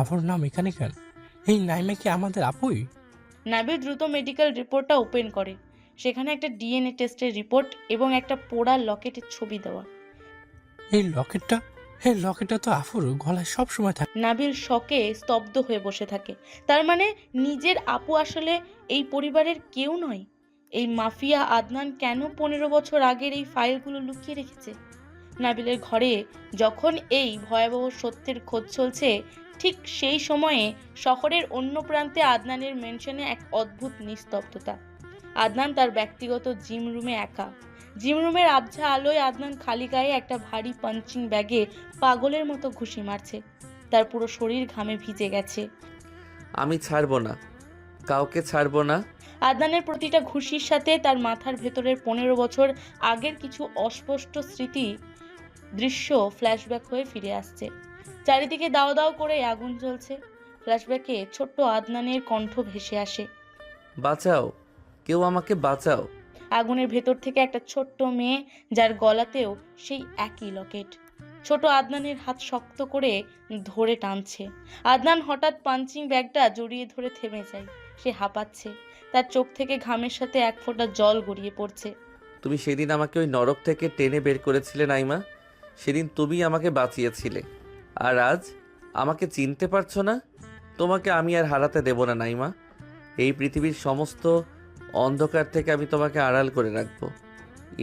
আপুর নাম এখানে কেন? এই নাইমা কি আমাদের আপুই? নাবিল দ্রুত মেডিকেল রিপোর্টটা ওপেন করে। সেখানে একটা ডিএনএ টেস্টের রিপোর্ট এবং একটা পোড়া লকেটের ছবি দেওয়া। এই লকেটটা তো আপুর গলায় সব সময় থাকে। নাবিল শকে স্তব্ধ হয়ে বসে থাকে। তার মানে নিজের আপু আসলে এই পরিবারের কেউ নয়। এই মাফিয়া আদনান কেন 15 বছর আগের এই ফাইলগুলো লুকিয়ে রেখেছে? নাবিলের ঘরে যখন এই ভয়াবহ সত্যের খোঁজ চলছে, ঠিক সেই সময়ে শহরের অন্য প্রান্তে আদনানের মেনশনে এক অদ্ভুত নিস্তব্ধতা। আদনান তার ব্যক্তিগত জিম রুমে একা। জিম রুমের আবঝা আলোয় আদনান খালি গায়ে একটা ভারী পাঞ্চিং ব্যাগে পাগলের মতো ঘুষি মারছে। তার পুরো শরীর ঘামে ভিজে গেছে। আমি ছাড়বো না, কাউকে ছাড়বো না। আদনানের প্রতিটা ঘুষির সাথে তার মাথার ভেতরের 15 বছর আগের কিছু অস্পষ্ট স্মৃতি দৃশ্য ফ্ল্যাশব্যাক হয়ে ফিরে আসছে। চারিদিকে দাও দাও করে আগুন জ্বলছে। ফ্ল্যাশব্যাকে ছোট্ট আদনানের কণ্ঠ ভেসে আসে, বাঁচাও, কেউ আমাকে বাঁচাও। আগুনের ভেতর থেকে একটা ছোট্ট মেয়ে, যার গলাতেও সেই একই লকেট। ছোট আদনানের হাত শক্ত করে ধরে টানছে। আদনান হঠাৎ পাঞ্চিং ব্যাগটা জড়িয়ে ধরে থেমে যায়। সে হাঁপাচ্ছে। তার চোখ থেকে ঘামের সাথে এক ফোঁটা জল গড়িয়ে পড়ছে। তুমি সেদিন আমাকে ওই নরক থেকে টেনে বের করেছিলে নাইমা। সেদিন তুমি আমাকে বাঁচিয়েছিলে, আর আজ আমাকে চিনতে পারছো না? তোমাকে আমি আর হারাতে দেব না নাইমা। এই পৃথিবীর সমস্ত অন্ধকার থেকে আমি তোমাকে আড়াল করে রাখবো।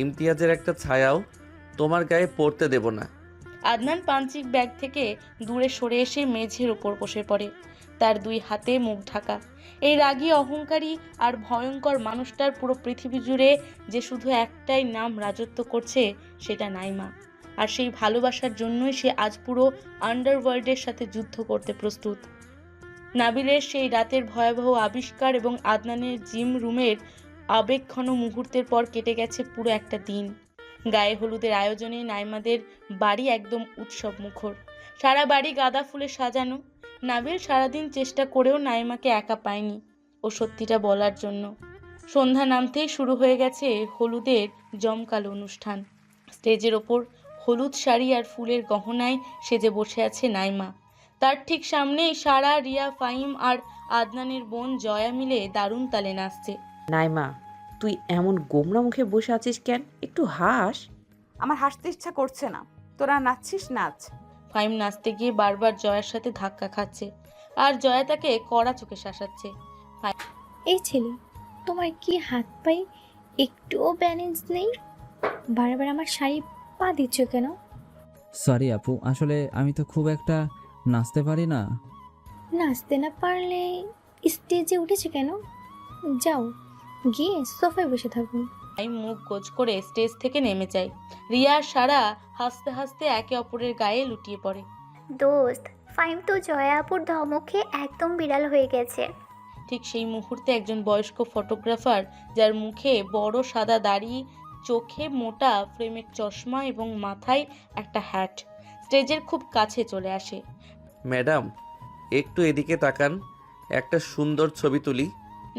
ইমতিয়াজের একটা ছায়াও তোমার গায়ে পড়তে দেব না। আদনান পাঞ্চিং ব্যাগ থেকে দূরে সরে এসে মেঝের ওপর বসে পড়ে, তার দুই হাতে মুখ ঢাকা। এই রাগী, অহংকারী আর ভয়ঙ্কর মানুষটার পুরো পৃথিবী জুড়ে যে শুধু একটাই নাম রাজত্ব করছে, সেটা নাইমা। আর সেই ভালোবাসার জন্যই সে আজ পুরো আন্ডারওয়ার্ল্ডের সাথে যুদ্ধ করতে প্রস্তুত। নাবিলের সেই রাতের ভয়াবহ আবিষ্কার এবং আদনানের জিম রুমের আবেগঘন মুহূর্তের পর কেটে গেছে পুরো একটা দিন। গায়ে হলুদের আয়োজনে নাইমাদের বাড়ি একদম উৎসব মুখর। সারা বাড়ি গাঁদা ফুলে সাজানো। নাবিল সারাদিন চেষ্টা করেও নাইমাকে একা পায়নি ও সত্যিটা বলার জন্য। সন্ধ্যা নামতেই শুরু হয়ে গেছে হলুদের জমকালো অনুষ্ঠান। স্টেজের ওপর হলুদ শাড়ি আর ফুলের গহনায় সেজে বসে আছে নাইমা। তার ঠিক সামনেই সারা, রিয়া, ফাহিম আর আদনানের বোন জয়া মিলে দারুণ তালে নাচছে। নাইমা, তুই এমন গোমরা মুখে বসে আছিস কেন? একটু হাস। আমার হাসতে ইচ্ছা করছে না, তোরা নাচছিস নাচ। ফাহিম নাচতে গিয়ে বারবার জয়ার সাথে ধাক্কা খাচ্ছে আর জয়া তাকে কড়া চোখে শাসাচ্ছে। এই ছেলে, তোমার কি হাত পায়ে একটুও ব্যালেন্স নেই? বারবার আমার শাড়ি পা দিচ্ছ কেন? সরি আপু, আসলে আমি তো খুব একটা নাচতে পারি না। নাচতে না পারলে স্টেজে উঠেছে কেন? যাও গিয়ে সোফায় বসে থাকুন। ফাহিম মুখ গোজ করে স্টেজ থেকে নেমে যায়। রিয়া আর সারা হাসতে হাসতে একে অপরের গায়ে লুটিয়ে পড়ে। দোস্ত, ফাইম তো জয়া আপুর ধমকে একদম বিড়াল হয়ে গেছে। ঠিক সেই মুহূর্তে একজন বয়স্ক ফটোগ্রাফার, যার মুখে বড় সাদা দাড়ি, চোখে মোটা ফ্রেমের চশমা এবং মাথায় একটা হ্যাট, স্টেজের খুব কাছে চলে আসে। ম্যাডাম, একটু এদিকে তাকান, একটা সুন্দর ছবি তুলি।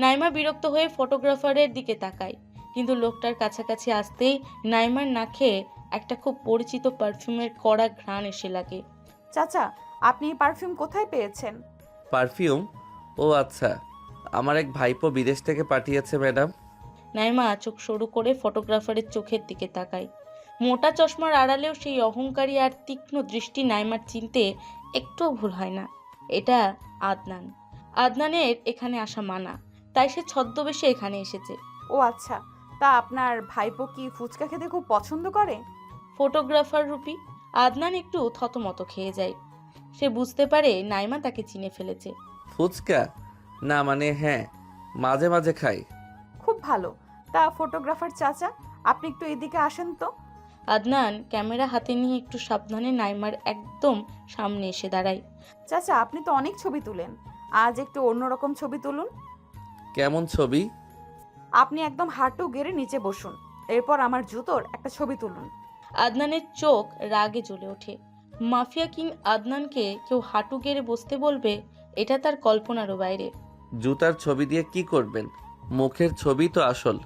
নাইমা বিরক্ত হয়ে ফটোগ্রাফারের দিকে তাকায়, কিন্তু লোকটার কাছাকাছি আসতেই নাইমার নাকে একটা খুব পরিচিত পারফিউমের কড়া ঘ্রাণ এসে লাগে। চাচা, আপনি এই পারফিউম কোথায় পেয়েছেন? পারফিউম? ও আচ্ছা, আমার এক ভাইপো বিদেশ থেকে পাঠিয়েছে ম্যাডাম। নাইমা চোখ সরু করে ফটোগ্রাফারের চোখের দিকে তাকায়। মোটা চশমার আড়ালেও সেই অহংকারী আর তীক্ষ্ণ দৃষ্টি নাইমার চিনতে একটুও ভুল হয় না। এটা আদনান। আদনানের এখানে আসা মানা, তাই সে ছদ্মবেশে এখানে এসেছে। ও আচ্ছা, তা আপনার ভাইপো কি ফুচকা খেতে খুব পছন্দ করে? ফটোগ্রাফার রূপী আদনান একটু থতমত খেয়ে যায়। সে বুঝতে পারে নাইমা তাকে চিনে ফেলেছে। ফুচকা? না মানে হ্যাঁ, মাঝে মাঝে খাই। খুব ভালো। তা ফটোগ্রাফার চাচা, আপনি একটু এদিকে আসেন তো। আদনান ক্যামেরা হাতে নিয়ে একটু সাবধানে নাইমার একদম সামনে এসে দাঁড়ায়। চাচা, আপনি তো অনেক ছবি তুলেন, আজ একটু অন্যরকম ছবি তুলুন। কেমন ছবি? আপনি একদম হাঁটু গেড়ে নিচে বসুন, এরপর আমার জুতোর একটা ছবি তুলুন। আদনানের চোখ রাগে জ্বলে ওঠে। মাফিয়া কিং আদনানকে কেউ হাঁটু গেড়ে বসতে বলবে, এটা তার কল্পনারও বাইরে। জুতার ছবি দিয়ে কি করবেন? মুখের ছবি তো আসল।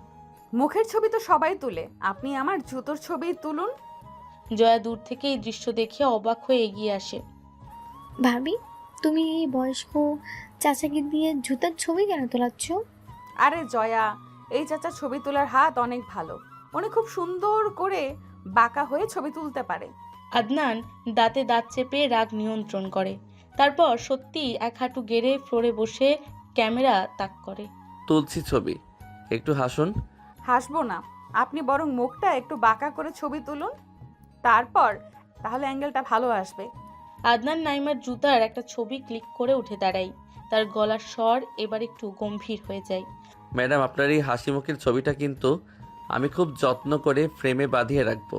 মুখের ছবি তো সবাই তুলে, আপনি আমার জুতোর ছবি তুলুন। জয়া দূর থেকে এই দৃশ্য দেখে অবাক হয়ে এগিয়ে আসে। ভাবি, তুমি এই বয়স্ক চাচাকে দিয়ে জুতার ছবি কেন তোলাচ্ছ? আরে জয়া, এই চাচার ছবি তোলার হাত অনেক ভালো, উনি খুব সুন্দর করে বাঁকা হয়ে ছবি তুলতে পারে। আদনান দাঁতে দাঁত চেপে রাগ নিয়ন্ত্রণ করে, তারপর সত্যি এক হাঁটু গেড়ে ফ্লোরে বসে ক্যামেরা তাক করে। তুলছি ছবি, একটু হাসুন। হাসবো না, আপনি বরং মুখটা একটু বাঁকা করে ছবি তুলুন, তারপর তাহলে অ্যাঙ্গেলটা ভালো আসবে। আদনান নাইমার জুতার একটা ছবি ক্লিক করে উঠে দাঁড়ায়। তার গলার স্বর এবার একটু গম্ভীর হয়ে যায়। ম্যাডাম, আপনার এই হাসি মুখের ছবিটা কিন্তু আমি খুব যত্ন করে ফ্রেমে বাঁধিয়ে রাখবো।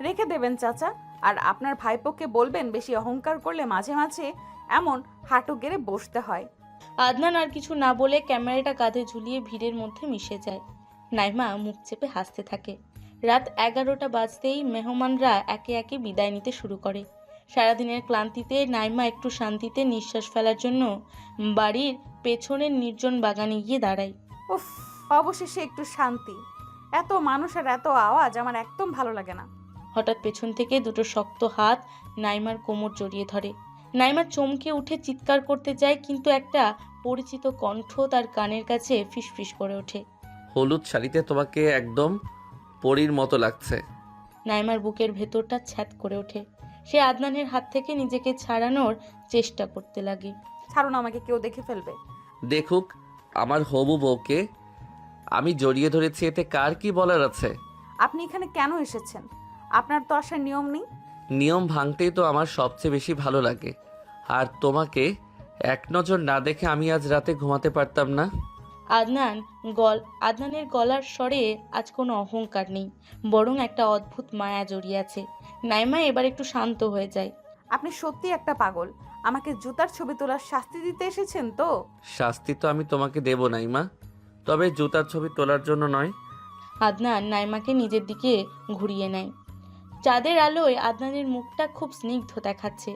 রেখে দেবেন চাচা, আর আপনার ভাইপোকে বলবেন বেশি অহংকার করলে মাঝে মাঝে এমন হাঁটু গেড়ে বসতে হয়। আদনান আর কিছু না বলে ক্যামেরাটা কাঁধে ঝুলিয়ে ভিড়ের মধ্যে মিশে যায়। নাইমা মুখ চেপে হাসতে থাকে। রাত 11টা বাজতেই মেহমানরা একে একে বিদায় নিতে শুরু করে। সারাদিনের ক্লান্তিতে নাইমা একটু শান্তিতে নিঃশ্বাস ফেলার জন্য বাড়ির পেছনের নির্জন বাগানে গিয়ে দাঁড়ায়। উফ, অবশেষে একটু শান্তি। এত মানুষ আর এত আওয়াজ আমার একদম ভালো লাগে না। হঠাৎ পেছন থেকে দুটো শক্ত হাত নাইমার কোমর জড়িয়ে ধরে। নাইমা চমকে উঠে চিৎকার করতে যায়, কিন্তু একটা পরিচিত কণ্ঠ তার কানের কাছে ফিসফিস করে ওঠে। হলুদ শাড়িতে তোমাকে একদম পরীর মতো লাগছে। নাইমার বুকের ভেতরটা ছ্যাদ করে ওঠে। সে আদনানের হাত থেকে নিজেকে ছাড়ানোর চেষ্টা করতে লাগে। ছাড়ুন আমাকে, কেউ দেখে ফেলবে। দেখুক আমার হবু বউকে আমি জড়িয়ে ধরেছি, এতে কার কি বলার আছে? আপনি এখানে কেন এসেছেন? আপনার তো আসার নিয়ম নেই। নিয়ম ভাঙতেই তো আমার সবচেয়ে বেশি ভালো লাগে। আর তোমাকে এক নজর না দেখে আমি আজ রাতে ঘুমাতে পারতাম না। আদনানের গলার স্বরে আজ কোনো অহংকার নেই, বরং একটা অদ্ভুত মায়া জড়িয়ে আছে। নাইমা এবার একটু শান্ত হয়ে যায়। আপনি সত্যি একটা পাগল। আমাকে জুতার ছবি তোলার শাস্তি দিতে এসেছেন তো? শাস্তি তো আমি তোমাকে দেব নাইমা, তবে জুতার ছবি তোলার জন্য নয়। আদনান নাইমাকে নিজের দিকে ঘুরিয়ে নেয়। চাঁদের আলোয় আদনানের মুখটা খুব স্নিগ্ধ দেখাচ্ছে।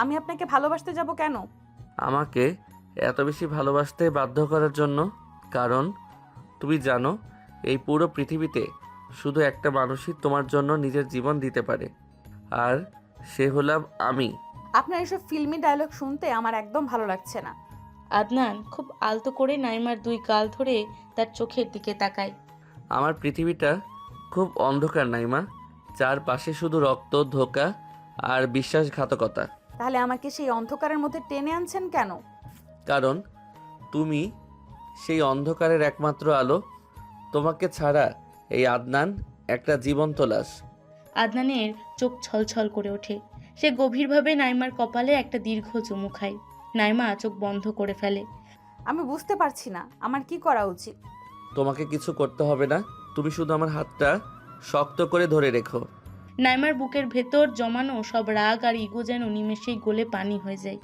আমি আপনাকে ভালোবাসতে যাব কেন? আমাকে এত বেশি ভালোবাসতে বাধ্য করার জন্য। কারণ তুমি জানো, এই পুরো পৃথিবীতে শুধু একটা মানুষই তোমার জন্য নিজের জীবন দিতে পারে, আর সে হলাম আমি। আপনার এসব ফিল্মি ডায়লগ শুনতে আমার একদম ভালো লাগছে না। আদনান খুব আলতো করে নাইমার দুই গাল ধরে তার চোখের দিকে তাকায়। আমার পৃথিবীটা খুব অন্ধকার নাইমা, চারপাশে শুধু রক্ত, ধোঁকা আর বিশ্বাসঘাতকতা। তাহলে আমাকে সেই অন্ধকারের মধ্যে টেনে আনছেন কেন? কারণ তুমি সেই অন্ধকারের একমাত্র আলো। তোমাকে ছাড়া এই আদনান একটা জীবন্ত লাশ। আদনানের চোখ ছলছল করে ওঠে। সে গভীরভাবে নাইমার কপালে একটা দীর্ঘ চুমু খায়। নাইমা চোখ বন্ধ করে ফেলে। আমি বুঝতে পারছি না আমার কি করা উচিত। তোমাকে কিছু করতে হবে না, তুমি শুধু আমার হাতটা শক্ত করে ধরে রেখো। নাইমার বুকের ভেতর জমানো সব রাগ আর ইগো যেন নিমেষেই গলে পানি হয়ে যায়।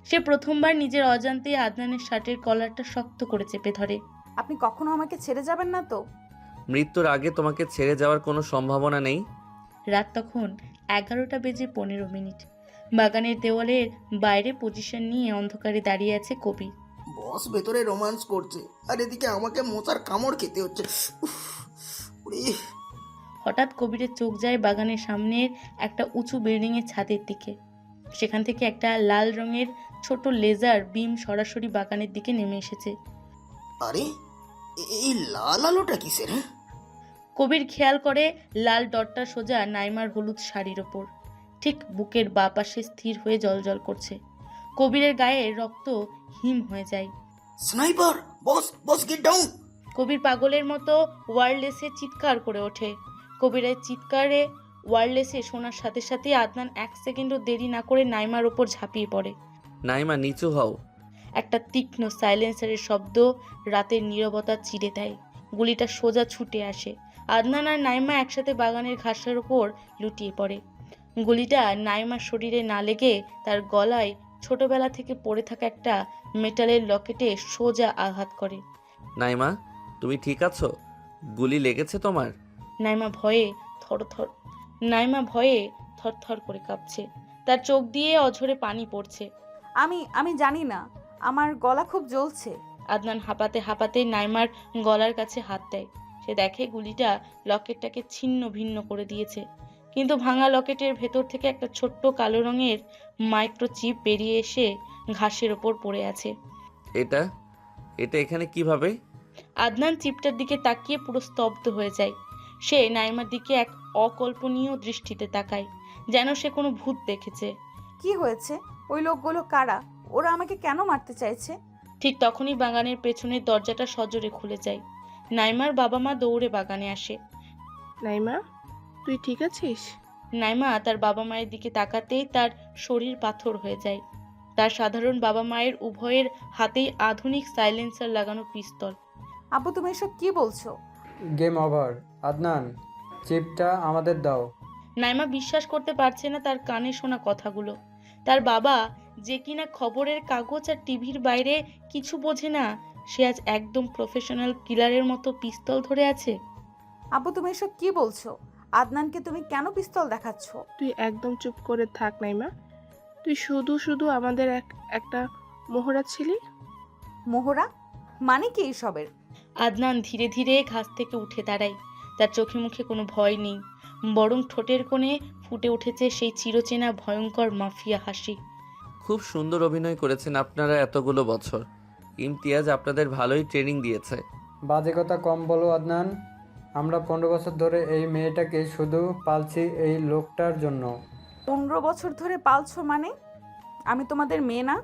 সে প্রথমবার নিজের অজান্তে আদনানের শার্টের কলারটা শক্ত করে চেপে ধরে। আপনি কখনো আমাকে ছেড়ে যাবেন না তো? মৃত্যুর আগে তোমাকে ছেড়ে যাওয়ার কোনো সম্ভাবনা নেই। রাত তখন 11:15। বাগানের দেওয়ালের বাইরে পজিশন নিয়ে অন্ধকারে দাঁড়িয়ে আছে কবির। বস ভেতরে রোমান্স করছে আর এদিকে আমাকে মশার কামড় খেতে হচ্ছে। উফ, উরে। হঠাৎ কবিরের চোখ যায় বাগানের সামনের একটা উঁচু বিল্ডিংয়ের ছাদের দিকে। সেখান থেকে একটা লাল রঙের ছোট লেজার বিম সরাসরি বাগানের দিকে নেমে এসেছে। আরে এই লাল আলোটা কিসের? হ্যাঁ, কবির খেয়াল করে লাল ডটটা সোজা নাইমার হলুদ শাড়ির ওপর, ঠিক বুকের বাঁ পাশে স্থির হয়ে জ্বলজ্বল করছে। কবিরের গায়ে রক্ত হিম হয়ে যায়। স্নাইপার! বস বস গেট ডাউন! কবির পাগলের মতো ওয়্যারলেসে চিৎকার করে ওঠে। কবিরের চিৎকারে ওয়্যারলেসে শোনার সাথে সাথে আদনান 1 সেকেন্ডও দেরি না করে নাইমার ওপর ঝাঁপিয়ে পড়ে। নাইমা নিচু হও। একটা তীক্ষ্ণ সাইলেন্সারের শব্দ রাতের নীরবতা চিরে দেয়। গুলিটা সোজা ছুটে আসে। আদনান আর নাইমা একসাথে বাগানের ঘাসের ওপর লুটিয়ে পড়ে। গুলিটা নাইমার শরীরে না লেগে তার গলায় ছোটবেলা থেকে পড়ে থাকা একটা মেটালের লকেটে সোজা আঘাত করে। নাইমা, তুমি ঠিক আছো? গুলি লেগেছে তোমার? নাইমা ভয়ে থরথর করে কাঁপছে। তার চোখ দিয়ে অঝরে পানি পড়ছে। আমি জানি না, আমার গলা খুব জ্বলছে। আদনান হাঁপাতে হাঁপাতে নাইমার গলার কাছে হাত দেয়। সে দেখে গুলিটা লকেটটাকে ছিন্ন ভিন্ন করে দিয়েছে, কিন্তু ভাঙা লকেটের ভেতর থেকে একটা ছোট্ট কালো রঙের মাইক্রোচিপ বেরিয়ে এসে ঘাসের ওপর পড়ে আছে। এটা এখানে কিভাবে? আদনান চিপটার দিকে তাকিয়ে পুরো স্তব্ধ হয়ে যায়। সে নাইমার দিকে এক অকল্পনীয় দৃষ্টিতে তাকায়, যেন সে কোনো ভূত দেখেছে। কি হয়েছে? ওই লোকগুলো কারা? ওরা আমাকে কেন মারতে চাইছে? ঠিক তখনই বাগানের পেছনের দরজাটা সজোরে খুলে যায়। নাইমার বাবা মা দৌড়ে বাগানে আসে। নাইমা, তুই ঠিক আছিস? নাইমা তার বাবা মায়ের দিকে তাকাতেই তার শরীর পাথর হয়ে যায়। তার সাধারণ বাবা মায়ের উভয়ের হাতেই আধুনিক সাইলেন্সার লাগানো পিস্তল। আব্বু, তুমি এসব কি বলছো? Game over. আদনান, চিপটা আমাদের দাও। নাইমা বিশ্বাস করতে পারছে না তার কানে শোনা কথাগুলো। তার বাবা, যে কিনা খবরের কাগজ আর টিভির বাইরে কিছু বোঝে না, সে আজ একদম প্রফেশনাল কিলারের মতো পিস্তল ধরে আছে। আব্বু, তুমি এসব কি বলছো? আদনানকে তুমি কেন পিস্তল দেখাচ্ছ? তুই একদম চুপ করে থাক নাইমা। তুই শুধু আমাদের একটা মোহরা ছিলি। মোহরা মানে কি এসবের? আদনান ধীরে ধীরে ঘাস থেকে উঠে দাঁড়ায়। তার চোখে মুখে কোনো ভয় নেই, বরং ঠোঁটের কোণে ফুটে উঠেছে সেই চিরচেনা ভয়ঙ্কর মাফিয়া হাসি। খুব সুন্দর অভিনয় করেছেন আপনারা এতগুলো বছর। ইমতিয়াজ আপনাদের ভালোই ট্রেনিং দিয়েছে। বাজে কথা কম বলো আদনান। আমরা 15 বছর ধরে এই মেয়েটাকে শুধু পালছি এই লোকটার জন্য। 15 বছর ধরে পালছো মানে? আমি তোমাদের মেয়ে না?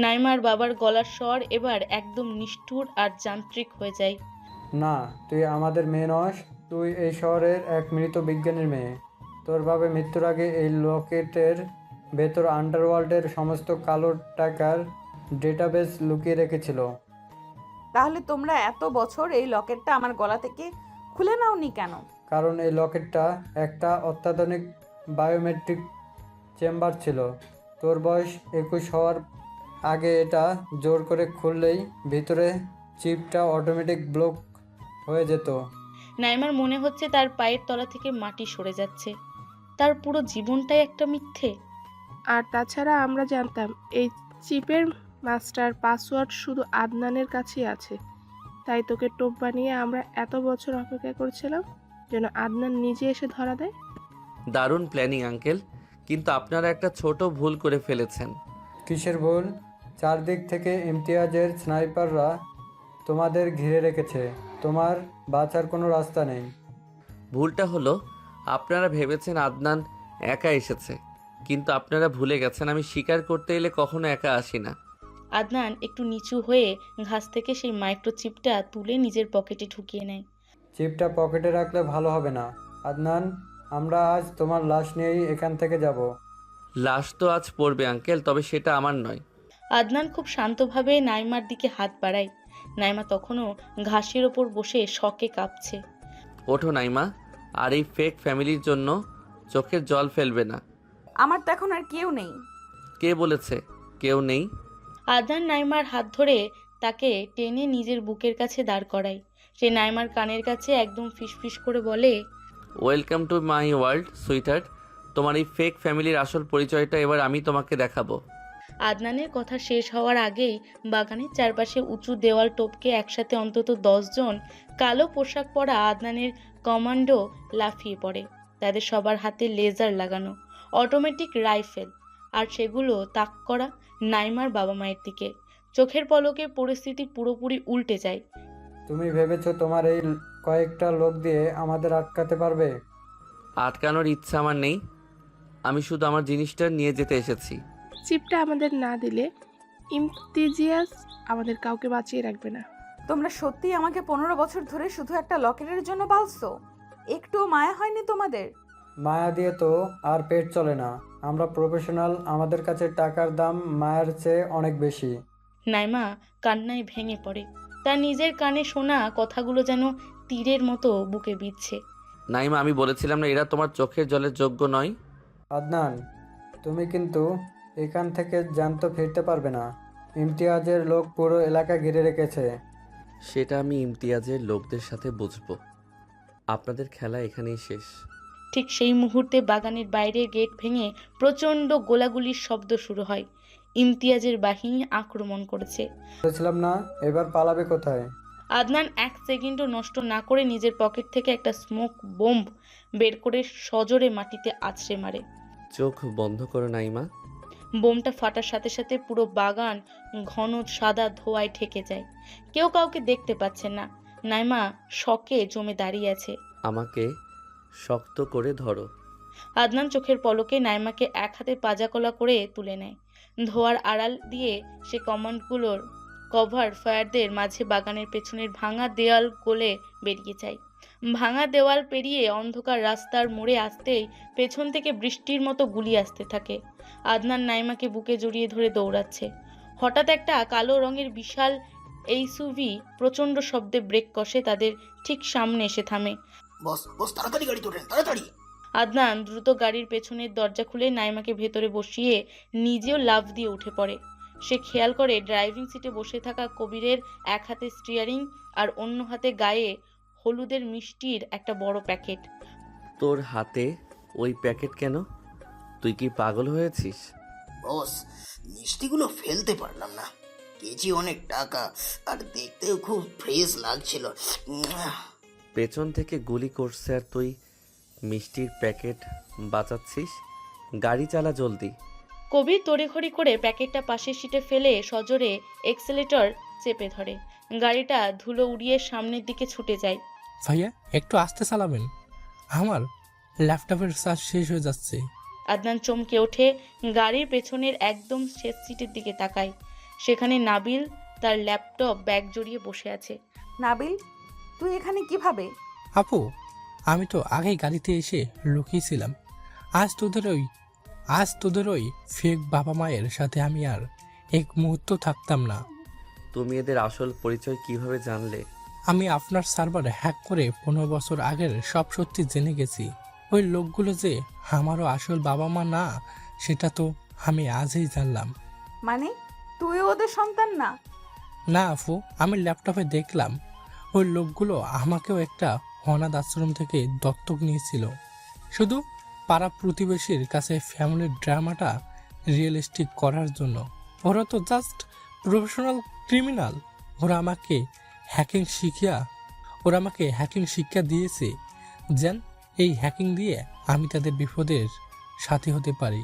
নাইমার বাবার গলার স্বর এবার একদম নিষ্ঠুর আর যান্ত্রিক হয়ে যায়। না, তুই আমাদের মেয়ে নস। তুই এই শহরের এক মৃত বিজ্ঞানীর মেয়ে। তোর বাবা মৃত্যুর আগে এই লকেটের ভেতর আন্ডারওয়ার্ল্ডের সমস্ত কালো টাকার ডেটাবেস লুকিয়ে রেখেছিল। তাহলে তোমরা এত বছর এই লকেটটা আমার গলা থেকে খুলে নাওনি কেন? কারণ এই লকেটটা একটা অত্যাধুনিক বায়োমেট্রিক চেম্বার ছিল। তোর বয়স 21 হওয়ার আগে এটা জোর করে খুললেই ভিতরে চিপটা অটোমেটিক ব্লক হয়ে যেত। নাইমার মনে হচ্ছে তার পায়ের তলা থেকে মাটি সরে যাচ্ছে। তার পুরো জীবনটাই একটা মিথ্যে। আর তাছাড়া আমরা জানতাম এই চিপের মাস্টার পাসওয়ার্ড শুধু আদনানের কাছেই আছে। তাই তোকে টোপ বানিয়ে আমরা এত বছর অপেক্ষা করছিলাম যেন আদনান নিজে এসে ধরা দেয়। দারুণ প্ল্যানিং আঙ্কেল, কিন্তু আপনারা একটা ছোট ভুল করে ফেলেছেন। কিসের ভুল? চারদিক থেকে ইমতিয়াজের স্নাইপাররা তোমাদের ঘিরে রেখেছে। তোমার বাঁচার কোনো রাস্তা নেই। ভুলটা হলো আপনারা ভেবেছেন আদনান একা এসেছে, কিন্তু আপনারা ভুলে গেছেন আমি শিকার করতে এলে কখনো একা আসি না। আদনান একটু নিচু হয়ে ঘাস থেকে সেই মাইক্রোচিপটা তুলে নিজের পকেটে ঢুকিয়ে নেয়। চিপটা পকেটে রাখলে ভালো হবে না আদনান। আমরা আজ তোমার লাশ নিয়েই এখান থেকে যাব। লাশ তো আজ পড়বে আঙ্কেল, তবে সেটা আমার নয়। আদনান খুব শান্তভাবে নাইমার দিকে হাত বাড়ায়। নাইমা তখনও ঘাসের ওপর বসে শকে কাঁপছে। ওঠো নাইমা, আর এই ফেক ফ্যামিলির জন্য চোখের জল ফেলবে না। আমার তো এখন আর কেউ নেই। কে বলেছে কেউ নেই? আদনান নাইমার হাত ধরে তাকে টেনে নিজের বুকের কাছে দাঁড় করায়। সে নাইমার কানের কাছে একদম ফিসফিস করে বলে, welcome to my world sweetheart. তোমার এই ফেক ফ্যামিলির আসল পরিচয়টা এবার আমি তোমাকে দেখাবো। আদনানের কথা শেষ হওয়ার আগেই বাগানের চারপাশে উঁচু দেওয়াল টপকে একসাথে অন্তত 10 জন কালো পোশাক পরা আদনানের কমান্ডো লাফিয়ে পড়ে। তাদের সবার হাতে লেজার লাগানো অটোমেটিক রাইফেল, আর সেগুলো তাক করা নাইমার বাবা মায়ের দিকে। চোখের পলকে পরিস্থিতি পুরোপুরি উল্টে যায়। তুমি ভেবেছো তোমার এই কয়েকটা লোক দিয়ে আমাদের আটকাতে পারবে? আটকানোর ইচ্ছা আমার নেই, আমি শুধু আমার জিনিসটা নিয়ে যেতে এসেছি। চিপটা আমাদের না দিলে ইমতিয়াজ আমাদের কাউকে বাঁচিয়ে রাখবে না। তোমরা সত্যি আমাকে 15 বছর ধরে শুধু একটা লকেটের জন্য পালছো? একটুও মায়া হয়নি তোমাদের? মায়া দিয়ে তো আর পেট চলে না। আমরা প্রফেশনাল, আমাদের কাছে টাকার দাম মায়ের চেয়ে অনেক বেশি। নাইমা কান্নায় ভেঙে পড়ে। তার নিজের কানে শোনা কথাগুলো যেন তীরের মতো বুকে বিঁধছে। নাইমা, আমি বলেছিলাম না এরা তোমার চোখের জলের যোগ্য নয়? আদনান, তুমি কিন্তু এখান থেকে জ্যান্ত ফিরতে পারবে না। ইমতিয়াজের লোক পুরো এলাকা ঘিরে রেখেছে। সেটা আমি ইমতিয়াজের লোকদের সাথে বুঝবো। আপনাদের খেলা এখানেই শেষ। ঠিক সেই মুহূর্তে বাগানের বাইরের গেট ভেঙে প্রচণ্ড গোলাগুলির শব্দ শুরু হয়। ইমতিয়াজের বাহিনী আক্রমণ করেছে। বলেছিলাম না, এবার পালাবে কোথায়? আদনান 1 সেকেন্ডও নষ্ট না করে নিজের পকেট থেকে একটা স্মোক বোম্ব বের করে সজোরে মাটিতে আছড়ে মারে। চোখ বন্ধ করো নাইমা। বোমটা ফাটার সাথে সাথে পুরো বাগান ঘন সাদা ধোঁয়ায় ঢেকে যায়। কেউ কাউকে দেখতে পাচ্ছে না। নাইমা শকে জমে দাঁড়িয়ে আছে। আমাকে শক্ত করে ধরো। আদনান চোখের পলকে নাইমাকে এক হাতে পাজাকলা করে তুলে নেয়। ধোয়ার আড়াল দিয়ে সে কমান্ডগুলোর কভার ফায়ারদের মাঝে বাগানের পেছনের ভাঙা দেওয়াল গলে বেরিয়ে যায়। ভাঙা দেওয়াল পেরিয়ে অন্ধকার রাস্তার মোড়ে আসতেই পেছন থেকে বৃষ্টির মতো গুলি আসতে থাকে। আদনান নাইমাকে বুকে জড়িয়ে ধরে দৌড়াচ্ছে। হঠাৎ একটা কালো রঙের বিশাল এইসুভি প্রচণ্ড শব্দে ব্রেক কষে তাদের ঠিক সামনে এসে থামে। বস বস, তাড়াতাড়ি গাড়ি তোলেন, তাড়াতাড়ি। আদনান দ্রুত গাড়ির পেছনের দরজা খুলে নাইমাকে ভেতরে বসিয়ে নিজেও লাফ দিয়ে উঠে পড়ে। সে খেয়াল করে ড্রাইভিং সিটে বসে থাকা কবিরের এক হাতে স্টিয়ারিং আর অন্য হাতে গায়ে হলুদের মিষ্টির একটা বড় প্যাকেট। তোর হাতে ওই প্যাকেট কেন? তুই কি পাগল হয়েছিস? বস, মিষ্টিগুলো ফেলতে পারলাম না। কেজি অনেক টাকা, আর দেখতেও খুব ফ্রেশ লাগছিল। পেছন থেকে গুলি করছে আর তুই মিষ্টির প্যাকেট বাঁচাচ্ছিস? গাড়ি চালা জলদি। কবির তড়িঘড়ি করে প্যাকেটটা পাশের সিটে ফেলে সজোরে এক্সেলেটর চেপে ধরে। গাড়িটা ধুলো উড়িয়ে সামনের দিকে ছুটে যায়। ভাইয়া একটু আস্তে চালাবেন, আমার ল্যাপটপের চার্জ শেষ হয়ে যাচ্ছে। আদনান চমকে ওঠে, গাড়ির পেছনের একদম শেষ সিটের দিকে তাকায়। সেখানে নাবিল তার ল্যাপটপ ব্যাগ জড়িয়ে বসে আছে। নাবিল, তুই এখানে কিভাবে? আপু, আমি তো আগেই গাড়িতে এসে লুকিয়েছিলাম। আজ তোদের ওই ফেক বাবা মায়ের সাথে আমি আর এক মুহূর্ত থাকতাম না। তুমি এদের আসল পরিচয় কিভাবে জানলে? আমি আপনার সার্ভার হ্যাক করে 15 বছর আগের সব সত্যি জেনে গেছি। ওই লোকগুলো যে আমারও আসল বাবা মা না, সেটা তো আমি আজই জানলাম। মানে তুই ওদের সন্তান না? না আফু, আমি ল্যাপটপে দেখলাম ওই লোকগুলো আমাকেও একটা অনাথ আশ্রম থেকে দত্তক নিয়েছিল, শুধু পাড়া প্রতিবেশীর কাছে ফ্যামিলির ড্রামাটা রিয়েলিস্টিক করার জন্য। ওরা তো জাস্ট প্রফেশনাল ক্রিমিনাল। ওরা আমাকে হ্যাকিং শিক্ষা দিয়েছে, যেন এই হ্যাকিং দিয়ে আমি তাদের বিপদের সাথী হতে পারি।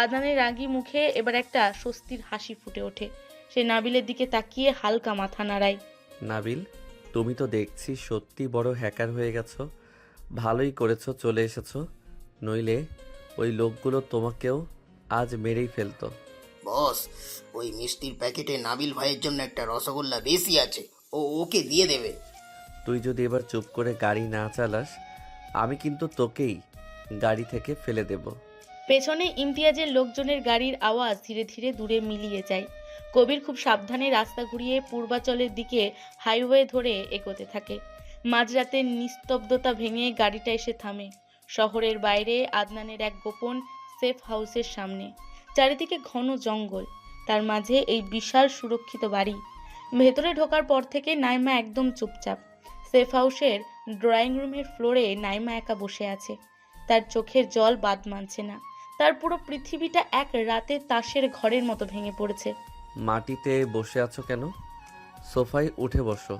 আদনানের রাগী মুখে এবার একটা স্বস্তির হাসি ফুটে ওঠে। সে নাবিলের দিকে তাকিয়ে হালকা মাথা নাড়ায়। নাবিল, তুমি তো দেখছি সত্যি বড় হ্যাকার হয়ে গেছো। ভালোই করেছো চলে এসেছো, নইলে ওই লোকগুলো তোমাকেও আজ মেরেই ফেলতো। বস, ওই মিষ্টির প্যাকেটে নাবিল ভাইয়ের জন্য একটা রসগোল্লা বেশি আছে, ওকে দিয়ে দেবে। তুই যদি এবার চুপ করে গাড়ি না চালাস, আমি কিন্তু তোকেই গাড়ি থেকে ফেলে দেব। পেছনে ইমতিয়াজের লোকজনের গাড়ির আওয়াজ ধীরে ধীরে দূরে মিলিয়ে যায়। কবির খুব সাবধানে রাস্তা ঘুরিয়ে পূর্বাচলের দিকে হাইওয়ে ধরে এগোতে থাকে। মাঝরাতের নিস্তব্ধতা ভেঙে গাড়িটা এসে থামে শহরের বাইরে আদনানের এক গোপন সেফ হাউসের সামনে। চারিদিকে ঘন জঙ্গল, তার মাঝে এই বিশাল সুরক্ষিত বাড়ি। ভেতরে ঢোকার পর থেকে নাইমা একদম চুপচাপ। সেফ হাউসের ড্রয়িং রুমের ফ্লোরে নাইমা একা বসে আছে। তার চোখের জল বাদ মানছে না। তার পুরো পৃথিবীটা এক রাতে তাসের ঘরের মতো ভেঙে পড়েছে। মাটিতে বসে আছো কেন? সোফায় উঠে বসো।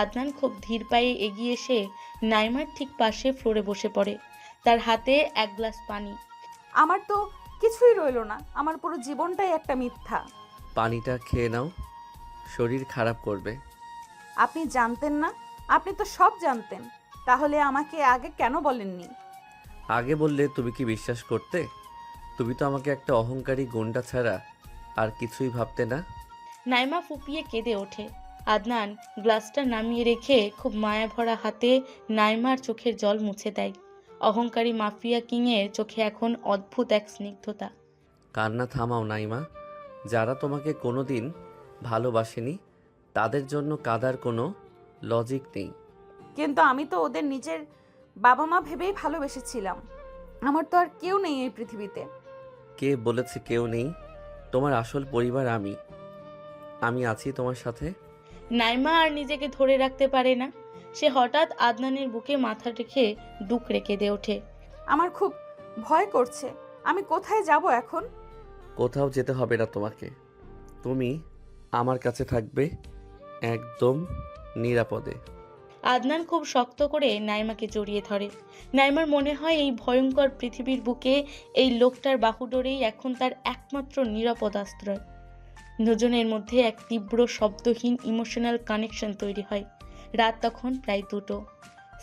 আদনান খুব ধীর পায়ে এগিয়ে এসে নাইমার ঠিক পাশে ফ্লোরে বসে পড়ে। তার হাতে এক গ্লাস পানি। আমার তো কিছুই রইলো না, আমার পুরো জীবনটাই একটা মিথ্যা। পানিটা খেয়ে নাও, শরীর খারাপ করবে। আপনি জানতেন না? আপনি তো সব জানতেন, তাহলে আমাকে আগে কেন বলেননি? আগে বললে তুমি কি বিশ্বাস করতে? তুমি তো আমাকে একটা অহংকারী গুন্ডা ছাড়া আর কিছুই ভাবতে না। নাইমা ফুপিয়ে কেঁদে ওঠে। আদনান গ্লাসটা নামিয়ে রেখে খুব মায়া ভরা হাতে নাইমার চোখের জল মুছে দেয়। অহংকারী মাফিয়া কিংয়ের চোখে এখন অদ্ভুত এক স্নিগ্ধতা। কান্না থামাও নাইমা। যারা তোমাকে কোনোদিন ভালোবাসেনি তাদের জন্য কাঁদার কোনো লজিক নেই। কিন্তু আমি তো ওদের নিজের বাবা মা ভেবেই ভালোবেসেছিলাম। আমার তো আর কেউ নেই এই পৃথিবীতে। কে বলেছে কেউ নেই? তোমার আসল পরিবার আমি আছি তোমার সাথে। নাইমা আর নিজেকে ধরে রাখতে পারে না। সে হঠাৎ আদনানের বুকে মাথা রেখে ডুকরে কেঁদে ওঠে। আমার খুব ভয় করছে। আমি কোথায় যাব এখন? কোথাও যেতে হবে না তোমাকে। তুমি আমার কাছে থাকবে, একদম নিরাপদে। আদনান খুব শক্ত করে নাইমাকে জড়িয়ে ধরে। নাইমার মনে হয় এই ভয়ঙ্কর পৃথিবীর বুকে এই লোকটার বাহুডোরেই এখন তার একমাত্র নিরাপদ আশ্রয়। দুজনের মধ্যে এক তীব্র শব্দহীন ইমোশনাল কানেকশন তৈরি হয়। রাত তখন প্রায় 2টো।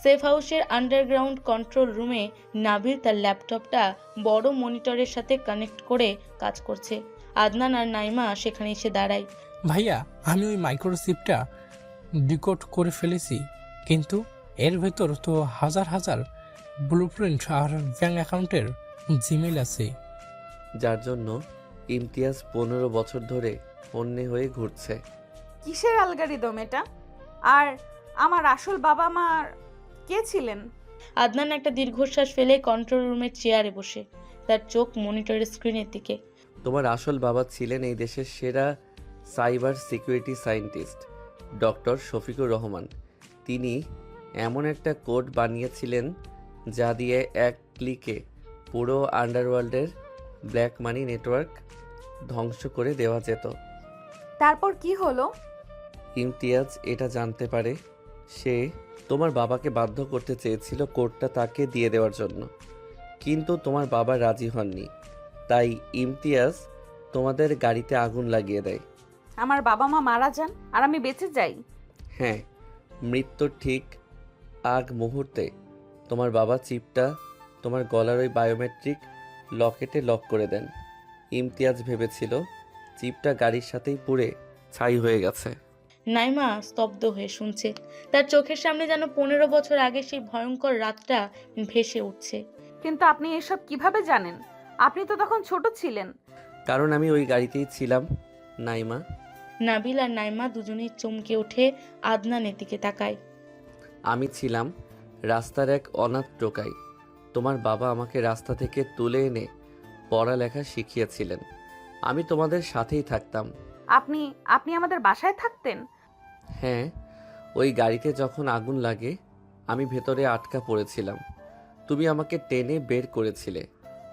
সেফ হাউসের আন্ডারগ্রাউন্ড কন্ট্রোল রুমে নাবিল তার ল্যাপটপটা বড় মনিটরের সাথে কানেক্ট করে কাজ করছে। আদনান আর নাইমা সেখানে এসে দাঁড়ায়। ভাইয়া, আমি ওই মাইক্রোচিপটা ডিকোড করে ফেলেছি, কিন্তু এর ভেতর তো হাজার হাজার ব্লুপ্রিন্ট আর ব্যাঙ্ক অ্যাকাউন্টের জিমেল আছে, যার জন্য ইমতিয়াজ 15 বছর ধরে অন্যে হয়ে ঘুরছে। কিসের অ্যালগরিদম এটা? আর আমার আসল বাবা মা কে ছিলেন? আদনান একটা দীর্ঘশ্বাস ফেলে কন্ট্রোল রুমের চেয়ারে বসে, তার চোখ মনিটরের স্ক্রিনের দিকে। তোমার আসল বাবা ছিলেন এই দেশের সেরা cyber security scientist doctor Shafiqur Rahman. তিনি এমন একটা কোড বানিয়েছিলেন যা দিয়ে এক ক্লিকে পুরো আন্ডারওয়ার্ল্ডের ব্ল্যাক মানি নেটওয়ার্ক ধ্বংস করে দেওয়া যেত। তারপর কি হলো? ইমতিয়াজ এটা জানতে পারে। সে তোমার বাবাকে বাধ্য করতে চেয়েছিল কোডটা তাকে দিয়ে দেওয়ার জন্য, কিন্তু তোমার বাবা রাজি হননি। তাই ইমতিয়াজ তোমাদের গাড়িতে আগুন লাগিয়ে দেয়। আমার বাবা মা মারা যান আর আমি বেঁচে যাই? হ্যাঁ, মৃত্যুর ঠিক আগ মুহূর্তে তোমার বাবা চিপটা তোমার গলার ওই বায়োমেট্রিক লকেটে লক করে দেন। ইমতিয়াজ ভেবেছিল চিপটা গাড়ির সাথেই পুড়ে ছাই হয়ে গেছে। নাইমা স্তব্ধ হয়ে শুনছে। তার চোখের সামনে যেন 15 বছর আগে সেই ভয়ঙ্কর রাতটা ভেসে উঠছে। কিন্তু আপনি এসব কিভাবে জানেন? আপনি তো তখন ছোট ছিলেন। কারণ আমি ওই গাড়িতেই ছিলাম নাইমা। নাবিল আর নাইমা দুজনেই চমকে উঠে আদনানের দিকে তাকায়। আমি ছিলাম রাস্তার এক অনাথ টোকাই। তোমার বাবা আমাকে রাস্তা থেকে তুলে এনে পড়ালেখা শিখিয়েছিলেন। আমি তোমাদের সাথেই থাকতাম। আপনি আপনি আমাদের বাসায় থাকতেন? হ্যাঁ, ওই গাড়িতে যখন আগুন লাগে আমি ভেতরে আটকা পড়েছিলাম। তুমি আমাকে টেনে বের করেছিলে।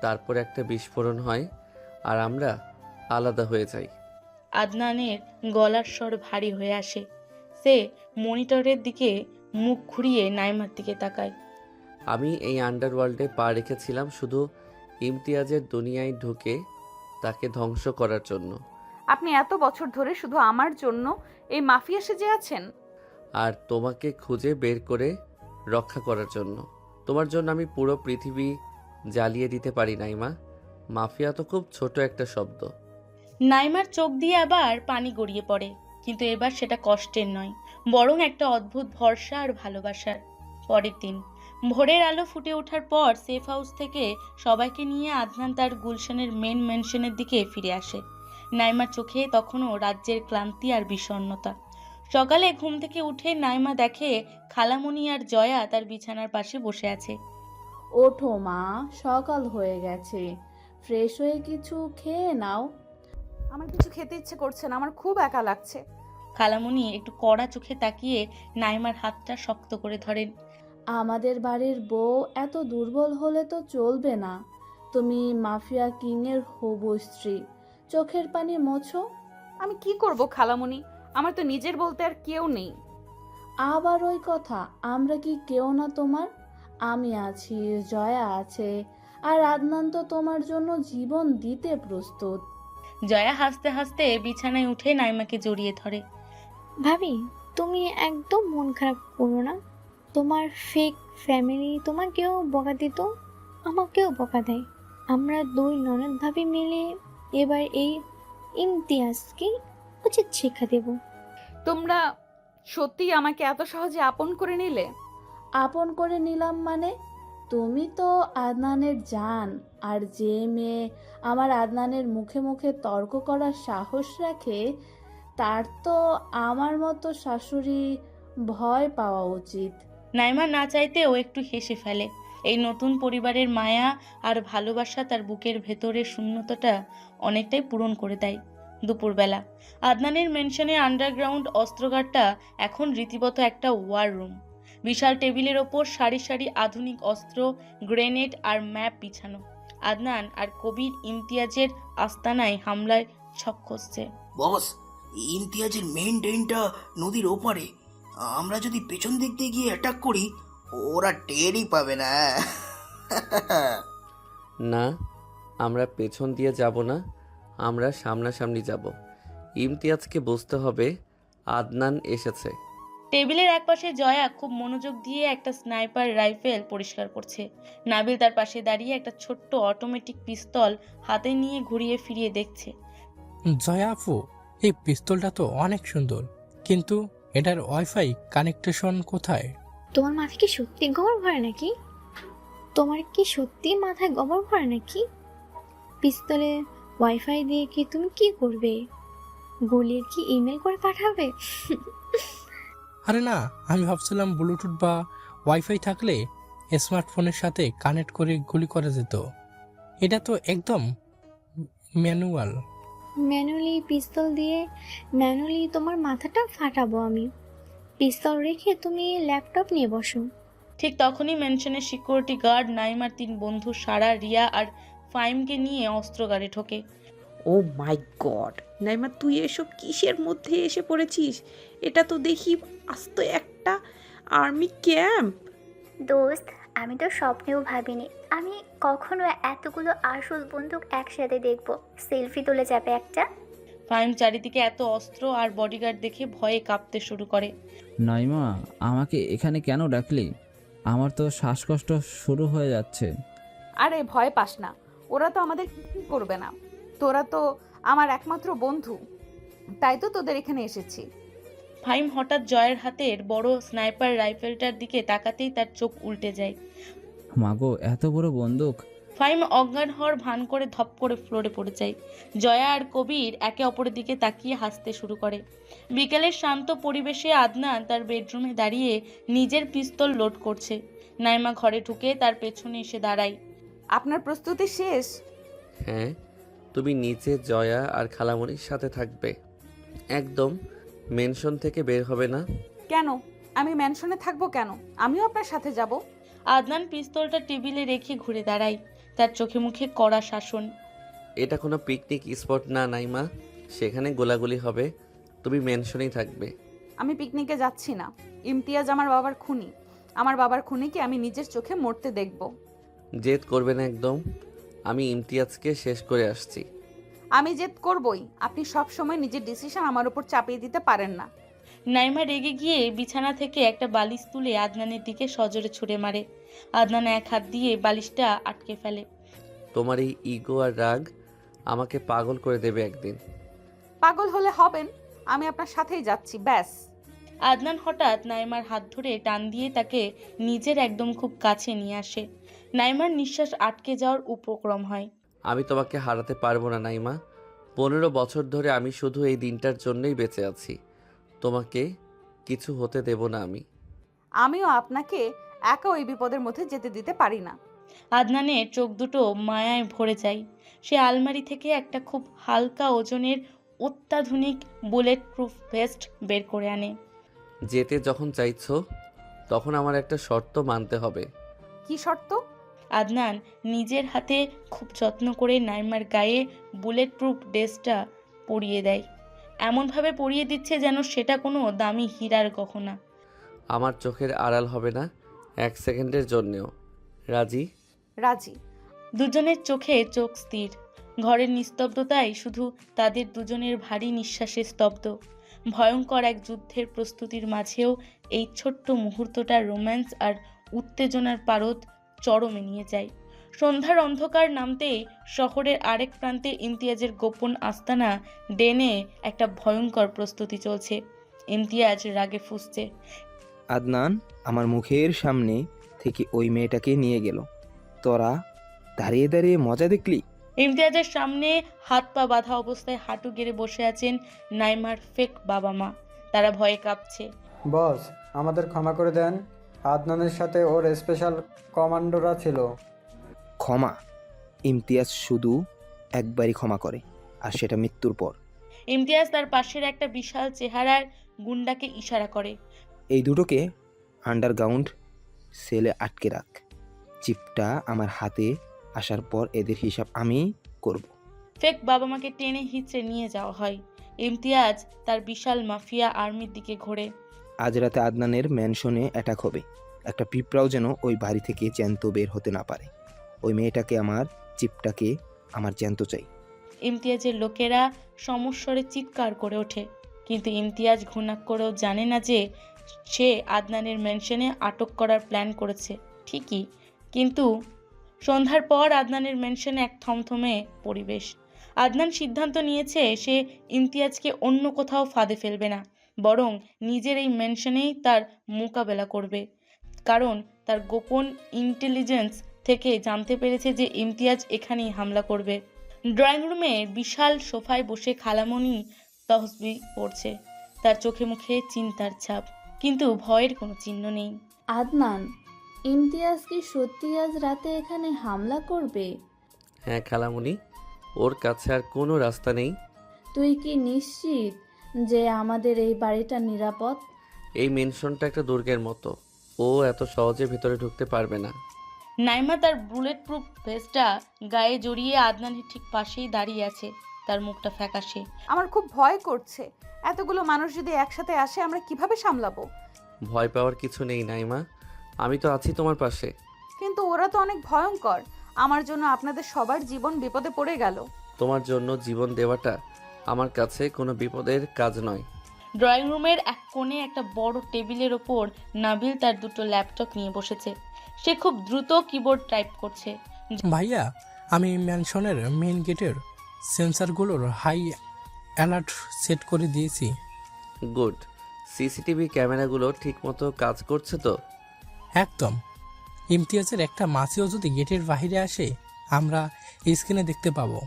তারপর একটা বিস্ফোরণ হয় আর আমরা আলাদা হয়ে যাই। আদনানের গলার স্বর ভারী হয়ে আসে। সে মনিটরের দিকে মুখ ঘুরিয়ে নাইমার দিকে তাকায়। আমি এই আন্ডারওয়ার্ল্ডে পা রেখেছিলাম শুধু ইমতিয়াজের দুনিয়ায় ঢুকে তাকে ধ্বংস করার জন্য। আপনি এত বছর ধরে শুধু আমার জন্য এই মাফিয়া সেজে আছেন? আর তোমাকে খুঁজে বের করে রক্ষা করার জন্য। তোমার জন্য আমি পুরো পৃথিবী জ্বালিয়ে দিতে পারি নাইমা। মাফিয়া তো খুব ছোট একটা শব্দ। নাইমার চোখ দিয়ে আবার পানি গড়িয়ে পড়ে, কিন্তু এবার সেটা কষ্টের নয়, বরং একটা অদ্ভুত ভরসা আর ভালোবাসার। পরের দিন ভোরের আলো ফুটে ওঠার পর সেফ হাউস থেকে সবাইকে নিয়ে আদনান তার গুলশানের মেন মেনশনের দিকে ফিরে আসে। নাইমার চোখে তখনও রাজ্যের ক্লান্তি আর বিষণ্ণতা। সকালে ঘুম থেকে উঠে নাইমা দেখে খালামণি আর জয়া তার বিছানার পাশে বসে আছে। ওঠো মা, সকাল হয়ে গেছে, ফ্রেশ হয়ে কিছু খেয়ে নাও। আমার কিছু খেতে ইচ্ছে করছে না, আমার খুব একা লাগছে। খালামণি একটু কড়া চোখে তাকিয়ে নাইমার হাতটা শক্ত করে ধরেন। আমাদের বাড়ির বউ এত দুর্বল হলে তো চলবে না। তুমি মাফিয়া কিংয়ের হবু স্ত্রী, চোখের পানি মোছো। আমি কি করব খালামণি? আমার তো নিজের বলতে আর কেউ নেই। আবার ওই কথা, আমরা কি কেউ না তোমার? আমি আছি, জয়া আছে, আর আদনান তো তোমার জন্য জীবন দিতে প্রস্তুত। জয়া হাসতে হাসতে বিছানায় উঠে নাইমাকে জড়িয়ে ধরে। ভাবি, তুমি একদম মন খারাপ করো না। তোমার ফেক ফ্যামিলি তোমাকেও বকা দিত, আমাকেও বকা দেয়। আমরা দুই ননদ ভাবি মিলে এবার এই ইমতিয়াজকে উচিত শিক্ষা দেব। তোমরা সত্যি আমাকে এত সহজে আপন করে নিলে? আপন করে নিলাম মানে? তুমি তো আদনানের জান, আর যে মেয়ে আমার আদনানের মুখে মুখে তর্ক করার সাহস রাখে তার তো আমার মতো শাশুড়ি ভয় পাওয়া উচিত। নাইমা না চাইতেও একটু হেসে ফেলে। এই নতুন পরিবারের মায়া আর ভালোবাসা তার বুকের ভেতরের শূন্যতাটা অনেকটাই পূরণ করে দেয়। দুপুরবেলা আদনানের মেনশনের আন্ডারগ্রাউন্ড অস্ত্রাগারটা এখন রীতিমত একটা ওয়ার রুম। বিশাল টেবিলের ওপর সারি সারি আধুনিক অস্ত্র, গ্রেনেড আর ম্যাপ বিছানো। আদনান আর কবির ইমতিয়াজের আস্তানায় হামলায় ছক কষছে। বস, ইমতিয়াজের মেইন ট্রেনটা নদীর ওপারে। আমরা যদি পেছন দিক দিয়ে গিয়ে অ্যাটাক করি, ওরা টেরই পাবে না। না, আমরা পেছন দিয়ে যাব না, আমরা সামনাসামনি যাব। ইমতিয়াজকে বুঝতে হবে আদনান এসেছে। টেবিলের একপাশে জয়া খুব মনোযোগ দিয়ে একটা স্নাইপার রাইফেল পরিষ্কার করছে। নাবিল তার পাশে দাঁড়িয়ে একটা ছোট্ট অটোমেটিক পিস্তল হাতে নিয়ে ঘুরিয়ে ফিরিয়ে দেখছে। জয়া আপু, এই পিস্তলটা তো অনেক সুন্দর, কিন্তু এটার ওয়াইফাই কানেকশন কোথায়? তোমার মাথায় কি সত্যি গোবর ভরে নাকি? তোমার কি সত্যি মাথায় গোবর ভরে নাকি? পিস্তলে ওয়াইফাই দিয়ে কি তুমি কি করবে? গলিয়ে কি ইমেল করে পাঠাবে? আরে না, আমি ভাবছিলাম ব্লুটুথ বা ওয়াইফাই থাকলে স্মার্টফোনের সাথে কানেক্ট করে গুলি করা যেত। এটা তো একদম ম্যানুয়াল। ম্যানুয়ালি পিস্তল দিয়ে ম্যানুয়ালি তোমার মাথাটা ফাটাবো আমি। পিস্তল রেখে তুমি ল্যাপটপ নিয়ে বসো। ঠিক তখনই মেনশনের সিকিউরিটি গার্ড নাইমার 3 বন্ধু সারা, রিয়া আর ফাইমকে নিয়ে অস্ত্রাগারে ঢোকে। ও মাই গড, নাইমা তুই এসব কিসের মধ্যে এসে পড়েছিস? এটা তো দেখি আস্ত একটা আর্মি ক্যাম্প। দোস্ত, আমি তো স্বপ্নেও ভাবিনি আমি কখনো এতগুলো আসল বন্দুক একসাথে দেখব। সেলফি তুলে যাবে একটা। ফাইম চারিদিকে এত অস্ত্র আর বডিগার্ড দেখে ভয়ে কাঁপতে শুরু করে। নাইমা, আমাকে এখানে কেন ডাকলি? আমার তো শ্বাসকষ্ট শুরু হয়ে যাচ্ছে। আরে ভয় পাস না, ওরা তো আমাদের কিছুই করবে না। তোরা তো আমার একমাত্র বন্ধু, তাই তো তোদের এখানে এসেছি। ফাহিম হঠাৎ জয়ের হাতের বড় স্নাইপার রাইফেলটার দিকে তাকাতেই তার চোখ উল্টে যায়। মাগো, এত বড় বন্দুক! ফাহিম অজ্ঞান হওয়ার ভান করে ধপ করে ফ্লোরে পড়ে যায়। জয়া আর কবির একে অপরের দিকে তাকিয়ে হাসতে শুরু করে। বিকেলের শান্ত পরিবেশে আদনান তার বেডরুমে দাঁড়িয়ে নিজের পিস্তল লোড করছে। নাইমা ঘরে ঢুকে তার পেছনে এসে দাঁড়ায়। আপনার প্রস্তুতি শেষ? হ্যাঁ, তুমি নিচে জয়া আর খালামণির সাথে থাকবে, একদম মেনশন থেকে বের হবে না। কেন? আমি ম্যানশনে থাকবো কেন? আমিও আপনার সাথে যাব। আদনান পিস্তলটা টেবিলে রেখে ঘুরে দাঁড়ায়, তার চোখে মুখে কড়া শাসন। এটা কোনো পিকনিক স্পট না নাইমা, সেখানে গোলাগুলি হবে, তুমি মেনশনেই থাকবে। আমি পিকনিকে যাচ্ছি না। ইমতিয়াজ আমার বাবার খুনি। আমার বাবার খুনিকে আমি নিজের চোখে মরতে দেখব। জেদ করবে না একদম, আমি ইমতিয়াজকে শেষ করে আসছি। আমি জেদ করবই। আপনি সব সময় নিজের ডিসিশন আমার উপর চাপিয়ে দিতে পারেন না। নাইমা রেগে গিয়ে বিছানা থেকে একটা বালিশ তুলে আদনানের দিকে সজোরে ছুঁড়ে মারে। আদনান এক হাত দিয়ে বালিশটা আটকে ফেলে। তোমার এই ইগো আর রাগ আমাকে পাগল করে দেবে একদিন। পাগল হলে হবেন, আমি আপনার সাথেই যাচ্ছি, ব্যাস। আদনান হঠাৎ নাইমার হাত ধরে টান দিয়ে তাকে নিজের একদম খুব কাছে নিয়ে আসে। নাইমার নিঃশ্বাস আটকে যাওয়ার উপক্রম হয়। আমি তোমাকে হারাতে পারবো না নাইমা। 15 বছর ধরে আমি শুধু এই দিনটার জন্যই বেঁচে আছি। তোমাকে কিছু হতে দেব না আমি। আমিও আপনাকে একা ওই বিপদের মধ্যে যেতে দিতে পারি না। আদনানের চোখ দুটো মায়ায় ভরে যায়। সে আলমারি থেকে একটা খুব হালকা ওজনের অত্যাধুনিক বুলেট প্রুফ ভেস্ট বের করে আনে। যেতে যখন চাইছো তখন আমার একটা শর্ত মানতে হবে। কি শর্ত? আদনান নিজের হাতে খুব যত্ন করে নাইমার গায়ে বুলেট প্রুফ ড্রেসটা পরিয়ে দেয়। এমনভাবে পরিয়ে দিচ্ছে যেন সেটা কোনো দামি হীরার গহনা। আমার চোখের আড়াল হবে না 1 সেকেন্ডের জন্যেও। রাজি? রাজি। দুজনের চোখে চোখ স্থির। ঘরের নিস্তব্ধতায় শুধু তাদের দুজনের ভারী নিঃশ্বাসে স্তব্ধ। ভয়ঙ্কর এক যুদ্ধের প্রস্তুতির মাঝেও এই ছোট্ট মুহূর্তটা রোম্যান্স আর উত্তেজনার পারদ চরমে নিয়ে যায়। সন্ধ্যার অন্ধকার নামতেই শহরের আরেক প্রান্তে ইমতিয়াজের গোপন আস্তানা ডেনে একটা ভয়ঙ্কর প্রস্তুতি চলছে। ইমতিয়াজ রাগে ফুঁসছে। আদনান আমার মুখের সামনে থেকে ওই মেয়েটাকে নিয়ে গেল, তোরা দাঁড়িয়ে দাঁড়িয়ে মজা দেখলি? ইমতিয়াজের সামনে হাত পা বাঁধা অবস্থায় হাঁটু গেড়ে বসে আছেন নাইমার ফেক বাবা মা। তারা ভয়ে কাঁপছে। বস, আমাদের ক্ষমা করে দেন। আদনানের সাথে ওর স্পেশাল কমান্ডোরা ছিল। ক্ষমা? ইমতিয়াজ শুধু একবারই ক্ষমা করে, আর সেটা মৃত্যুর পর। ইমতিয়াজ তার পাশের একটা বিশাল চেহারার গুন্ডাকে ইশারা করে। এই দুটোকে আন্ডারগ্রাউন্ড সেলে আটকে রাখ। চিপটা আমার হাতে আসার পর এদের হিসাব আমি করব। ফেক বাবা মাকে টেনে হিচড়ে নিয়ে যাওয়া হয়। ইমতিয়াজ তার বিশাল মাফিয়া আর্মির দিকে ঘোরে। আজ রাতে আদনানের ম্যানশনে অ্যাটাক হবে। একটা পিঁপড়াও যেন ওই বাড়ি থেকে জ্যান্ত বের হতে না পারে। ওই মেয়েটাকে, আমার চিপটাকে আমার জ্যান্ত চাই। ইমতিয়াজের লোকেরা সমস্বরে চিৎকার করে ওঠে, কিন্তু ইমতিয়াজ ঘুণাক্ষরেও জানে না যে সে আদনানের মেনশনে আটক করার প্ল্যান করেছে ঠিকই, কিন্তু সন্ধ্যার পর আদনানের মেনশনে এক থমথমে পরিবেশ। আদনান সিদ্ধান্ত নিয়েছে সে ইমতিয়াজকে অন্য কোথাও ফাঁদে ফেলবে না, বরং নিজের এই মেনশনেই তার মোকাবেলা করবে। কারণ তার গোপন ইন্টেলিজেন্স থেকে জানতে পেরেছে যে ইমতিয়াজ এখানেই হামলা করবে। ড্রয়িং রুমে বিশাল সোফায় বসে খালামণি তসবিহ পড়ছে। তার চোখে মুখে চিন্তার ছাপ, কিন্তু ভয়ের কোনো চিহ্ন নেই। আদনান, ইমতিয়াজ কি সত্যি আজ রাতে এখানে হামলা করবে? হ্যাঁ খালামণি, ওর কাছে আর কোনো রাস্তা নেই। তুই কি নিশ্চিত যে আমাদের এই বাড়িটা নিরাপদ? এই মেনশনটা একটা দুর্গের মতো, ও এত সহজে ভেতরে ঢুকতে পারবে না। নাইমা তার বুলেট প্রুফ ভেস্টটা গায়ে জড়িয়ে আদনানের ঠিক পাশেই দাঁড়িয়ে আছে। তার মুখটা ফ্যাকাশে। আমার খুব ভয় করছে। এতগুলো মানুষ যদি একসাথে আসে আমরা কিভাবে সামলাবো? ভয় পাওয়ার কিছু নেই নাইমা, আমি তো আছি তোমার পাশে। কিন্তু ওরা তো অনেক ভয়ঙ্কর। আমার জন্য আপনাদের সবার জীবন বিপদে পড়ে গেল। তোমার জন্য জীবন দেওয়াটা আমার কাছে কোনো বিপদের কাজ নয়। ড্রয়িং রুমের এক কোণে একটা বড় টেবিলের ওপর নাবিল তার দুটো ল্যাপটপ নিয়ে বসেছে। সে খুব দ্রুত কিবোর্ড টাইপ করছে। ভাইয়া, আমি ম্যানশনের মেন গেটের সেন্সারগুলোর হাই অ্যালার্ট সেট করে দিয়েছি। গুড, সিসিটিভি ক্যামেরাগুলো ঠিকমতো কাজ করছে তো? একদম। ইমতিয়াজের একটা মাছিও যদি গেটের বাইরে আসে আমরা স্ক্রিনে দেখতে পাবো।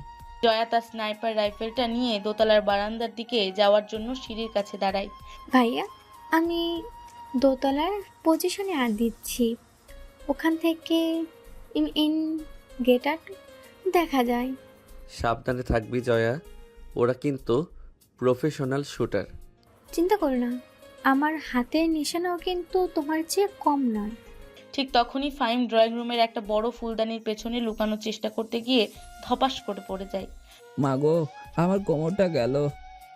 জয়া তার স্নাইপার রাইফেলটা নিয়ে দোতলার বারান্দার দিকে যাওয়ার জন্য সিঁড়ির কাছে দাঁড়ায়। ভাইয়া, আমি দোতলার পজিশনে আর দিচ্ছি, ওখান থেকে ইন গেটার দেখা যায়। সাবধানে থাকবি জয়া, ওরা কিন্তু প্রফেশনাল শুটার। চিন্তা করো না, আমার হাতের নিশানাও কিন্তু তোমার চেয়ে কম নয়। ঠিক তখনই ফাইম ড্রয়িং রুমের একটা বড় ফুলদানির পেছনে লুকানোর চেষ্টা করতে গিয়ে ধপাস করে পড়ে যায়। মাগো, আমার কোমরটা গেল।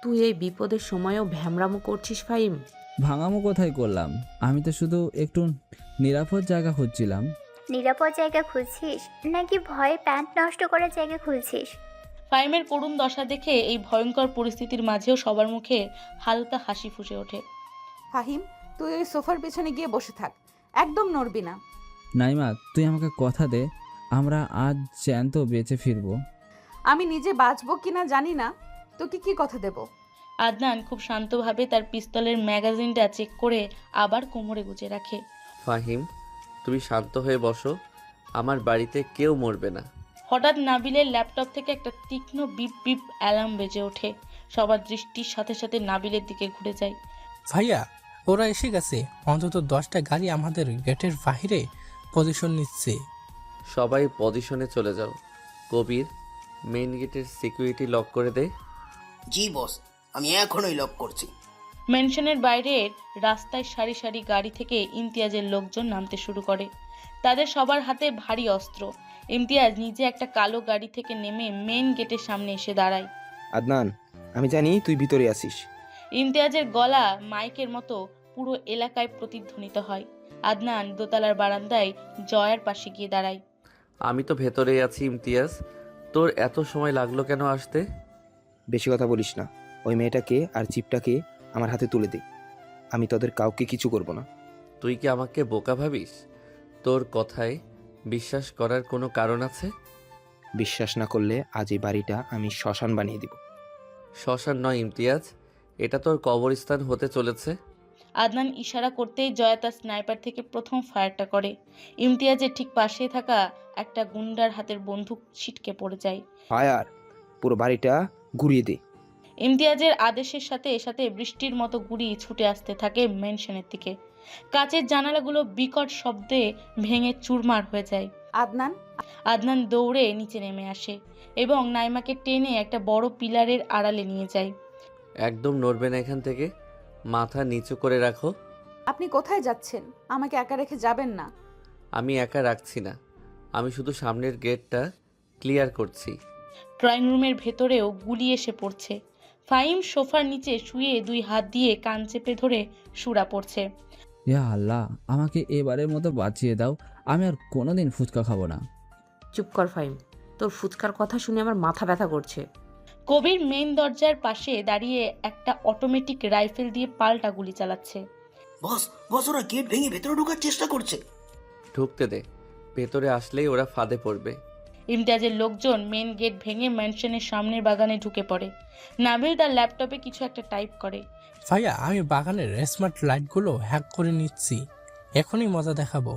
তুই এই বিপদের সময়ও ভ্যামরামো করছিস ফাইম? ভাঙামো কোথায় করলাম? আমি তো শুধু একটু নিরাপদ জায়গা খুঁজছিলাম। নিরাপদ জায়গা খুঁজছিস নাকি ভয়ে প্যান্ট নষ্ট করার জায়গা খুঁজছিস? ফাইমের করুণ দশা দেখে এই ভয়ঙ্কর পরিস্থিতির মাঝেও সবার মুখে হালকা হাসি ফুটে ওঠে। ফাহিম, তুই ওই সোফার পেছনে গিয়ে বসে থাক, একদম নড়বি না। নাইমা, তুই আমাকে কথা দে, আমরা আজ জ্যান্ত বেঁচে ফিরবো। আমি নিজে বাঁচবো কিনা জানি না, তোকে কি কথা দেব? আদনান খুব শান্তভাবে তার পিস্তলের ম্যাগাজিনটা চেক করে আবার কোমরে গুজে রাখে। ফাহিম, তুমি শান্ত হয়ে বসো, আমার বাড়িতে কেউ মরবে না। হঠাৎ নাবিলের ল্যাপটপ থেকে একটা তীক্ষ্ণ বিপ বিপ অ্যালার্ম বেজে ওঠে। সবার দৃষ্টির সাথে সাথে নাবিলের দিকে ঘুরে যায়। ভাইয়া, ওরা এসে গেছে। অন্তত 10টা গাড়ি আমাদের গেটের বাইরে পজিশন নিচ্ছে। সবাই পজিশনে চলে যাও। কবির, মেইন গেটের সিকিউরিটি লক করে দে। জি বস, আমি এখনই লক করছি। মেনশনের বাইরের রাস্তায় সারি সারি গাড়ি থেকে ইমতিয়াজের লোকজন নামতে শুরু করে। তাদের সবার হাতে ভারী অস্ত্র। ইমতিয়াজ নিজে একটা কালো গাড়ি থেকে নেমে মেন গেটের সামনে এসে দাঁড়ায়। আদনান, আমি জানি তুই ভিতরে আছিস। ইমতিয়াজের গলা মাইকের মতো পুরো এলাকায় প্রতিধ্বনিত হয়। আদনান দোতলার বারান্দায় জয়ার পাশে গিয়ে দাঁড়ায়। আমি তো ভেতরেই আছি ইমতিয়াজ, তোর এত সময় লাগলো কেন আসতে? বেশি কথা বলিস না, ওই মেয়েটাকে আর চিপটাকে আমার হাতে তুলে দে। আমি তোদের কাউকে কিছু করব না। তুই কি আমাকে বোকা ভাবিস? তোর কথায় বিশ্বাস করার কোনো কারণ আছে? বিশ্বাস না করলে আজ এই বাড়িটা আমি শ্মশান বানিয়ে দিব। শ্মশান নয় ইমতিয়াজ, এটা তোর কবরস্থান হতে চলেছে। আদনান ইশারা করতেই জয়া তার স্নাইপার থেকে প্রথম ফায়ারটা করে। ইমতিয়াজের ঠিক পাশে থাকা একটা গুন্ডার হাতের বন্দুক ছিটকে পড়ে যায়। ফায়ার, পুরো বাড়িটা ঘুরিয়ে দে। ইমতিয়াজের আদেশের সাথে সাথে বৃষ্টির মতো গুলি ছুটে আসতে থাকে মেনশনের দিকে। কাচের জানালাগুলো বিকট শব্দে ভেঙে চুরমার হয়ে যায়। আদনান দৌড়ে নিচে নেমে আসে এবং নাইমাকে টেনে একটা বড় পিলারের আড়ালে নিয়ে যায়। একদম নড়বে না এখান থেকে, মাথা নিচু করে রাখো। আপনি কোথায় যাচ্ছেন? আমাকে একা রেখে যাবেন না। আমি একা রাখছি না, আমি শুধু সামনের গেটটা ক্লিয়ার করছি। ড্রয়িং রুমের ভেতরেও গুলি এসে পড়ছে। ফাহিম সোফার নিচে শুয়ে 2 হাত দিয়ে কান চেপে ধরে সুরা পড়ছে। ইয়া আল্লাহ, আমাকে এবারের মতো বাঁচিয়ে দাও, আমি আর কোনোদিন ফুচকা খাবো না। চুপ কর ফাইম, তোর ফুচকার কথা শুনে আমার মাথা ব্যথা করছে। কবির মেন দরজার পাশে দাঁড়িয়ে একটা অটোমেটিক রাইফেল দিয়ে পাল্টা গুলি চালাচ্ছে। বস বস, ওরা গেট ভেঙে ভেতরে ঢোকার চেষ্টা করছে। ঢুকতে দে, ভেতরে আসলেই ওরা ফাঁদে পড়বে। ইমতিয়াজের লোকজন মেন গেট ভেঙে ম্যানশনের সামনের বাগানে ঢুকে পড়ে। নাবিল তার ল্যাপটপে কিছু একটা টাইপ করে। ভাইয়া, আমি বাগানের স্মার্ট লাইটগুলো হ্যাক করে নিচ্ছি, এখনই মজা দেখাবো।